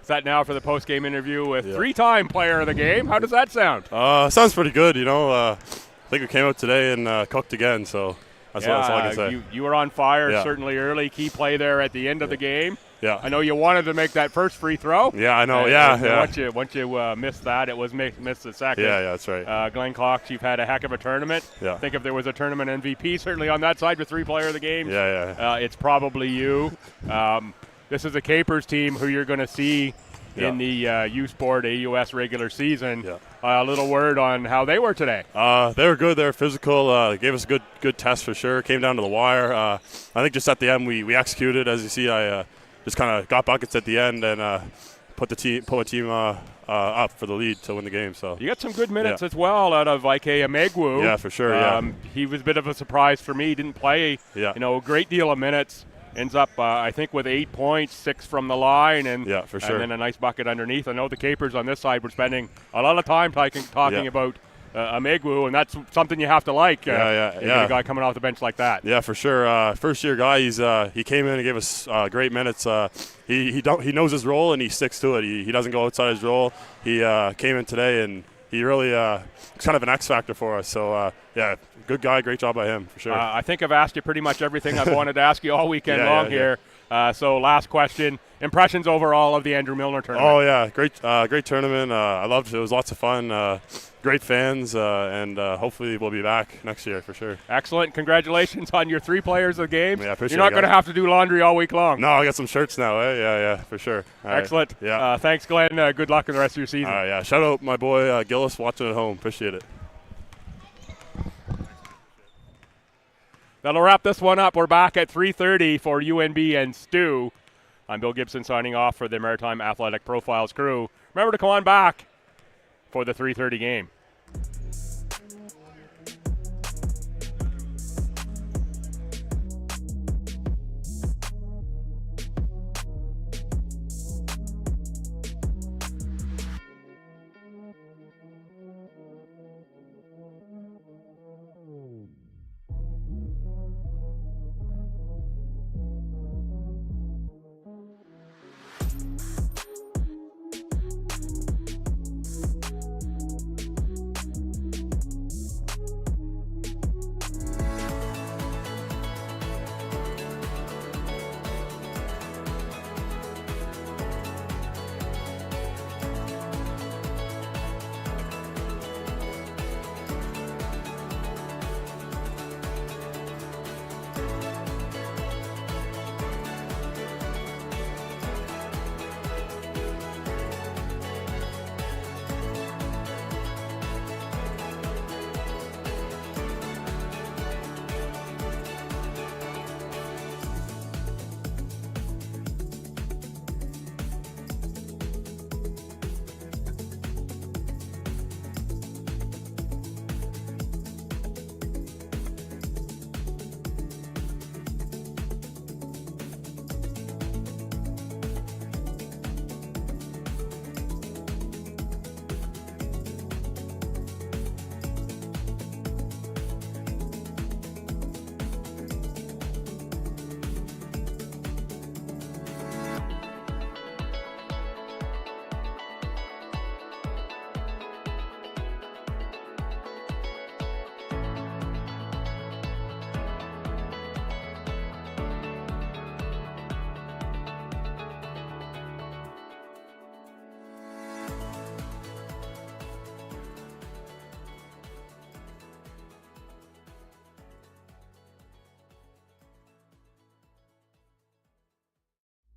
Set now for the post-game interview with three-time player of the game. How does that sound? Sounds pretty good, you know. I think we came out today and cooked again, so that's all I can say. You were on fire certainly early. Key play there at the end of the game. Yeah. I know you wanted to make that first free throw. Yeah, I know. Once you missed that, it was missed the second. Yeah, that's right. Glenn Cox, you've had a heck of a tournament. Yeah. I think if there was a tournament MVP, certainly on that side with three player of the game, it's probably you. This is a Capers team who you're going to see in the U Sport AUS regular season. Yeah. A little word on how they were today. They were good. They were physical. They gave us a good test for sure. Came down to the wire. I think just at the end we executed. As you see, I just kind of got buckets at the end and put a team up for the lead to win the game. So you got some good minutes as well out of Ike Amegwu. Yeah, for sure. He was a bit of a surprise for me. Didn't play a great deal of minutes. ends up, I think, with 8 points, 6 from the line, and yeah, for sure. And then a nice bucket underneath. I know the Capers on this side were spending a lot of time talking about Amegwu, and that's something you have to like. You get a guy coming off the bench like that. Yeah, for sure. First-year guy. He came in and gave us great minutes. He knows his role and he sticks to it. He doesn't go outside his role. He came in today and he really is kind of an X factor for us. So good guy, great job by him for sure. I think I've asked you pretty much everything I've wanted to ask you all weekend long here. So last question: impressions overall of the Andrew Milner tournament? Oh yeah, great tournament. I loved it. It was lots of fun. Great fans, and hopefully we'll be back next year for sure. Excellent. Congratulations on your 3 players of the game. Yeah, appreciate You're not going to have to do laundry all week long. No, I got some shirts now. Yeah, for sure. Excellent. Right. Yeah. Thanks, Glenn. Good luck in the rest of your season. Yeah. Shout out my boy Gillis watching at home. Appreciate it. That'll wrap this one up. We're back at 3:30 for UNB and Stu. I'm Bill Gibson signing off for the Maritime Athletic Profiles crew. Remember to come on back for the 3:30 game.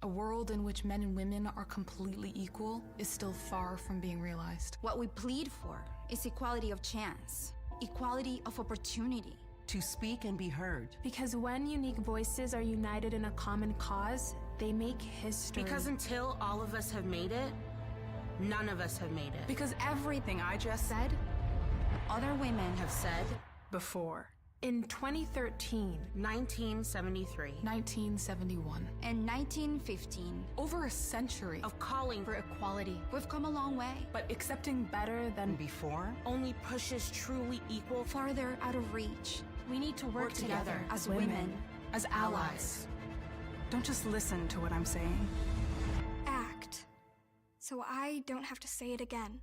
A world in which men and women are completely equal is still far from being realized. What we plead for is equality of chance, equality of opportunity. To speak and be heard. Because when unique voices are united in a common cause, they make history. Because until all of us have made it, none of us have made it. Because everything I just said, Other women have said before. In 2013, 1973, 1971, and 1915, over a century of calling for equality, we've come a long way. but accepting better than Before, only pushes truly equal Farther out of reach, we need to work together as women. as allies. Don't just listen to what I'm saying. Act. So I don't have to say it again.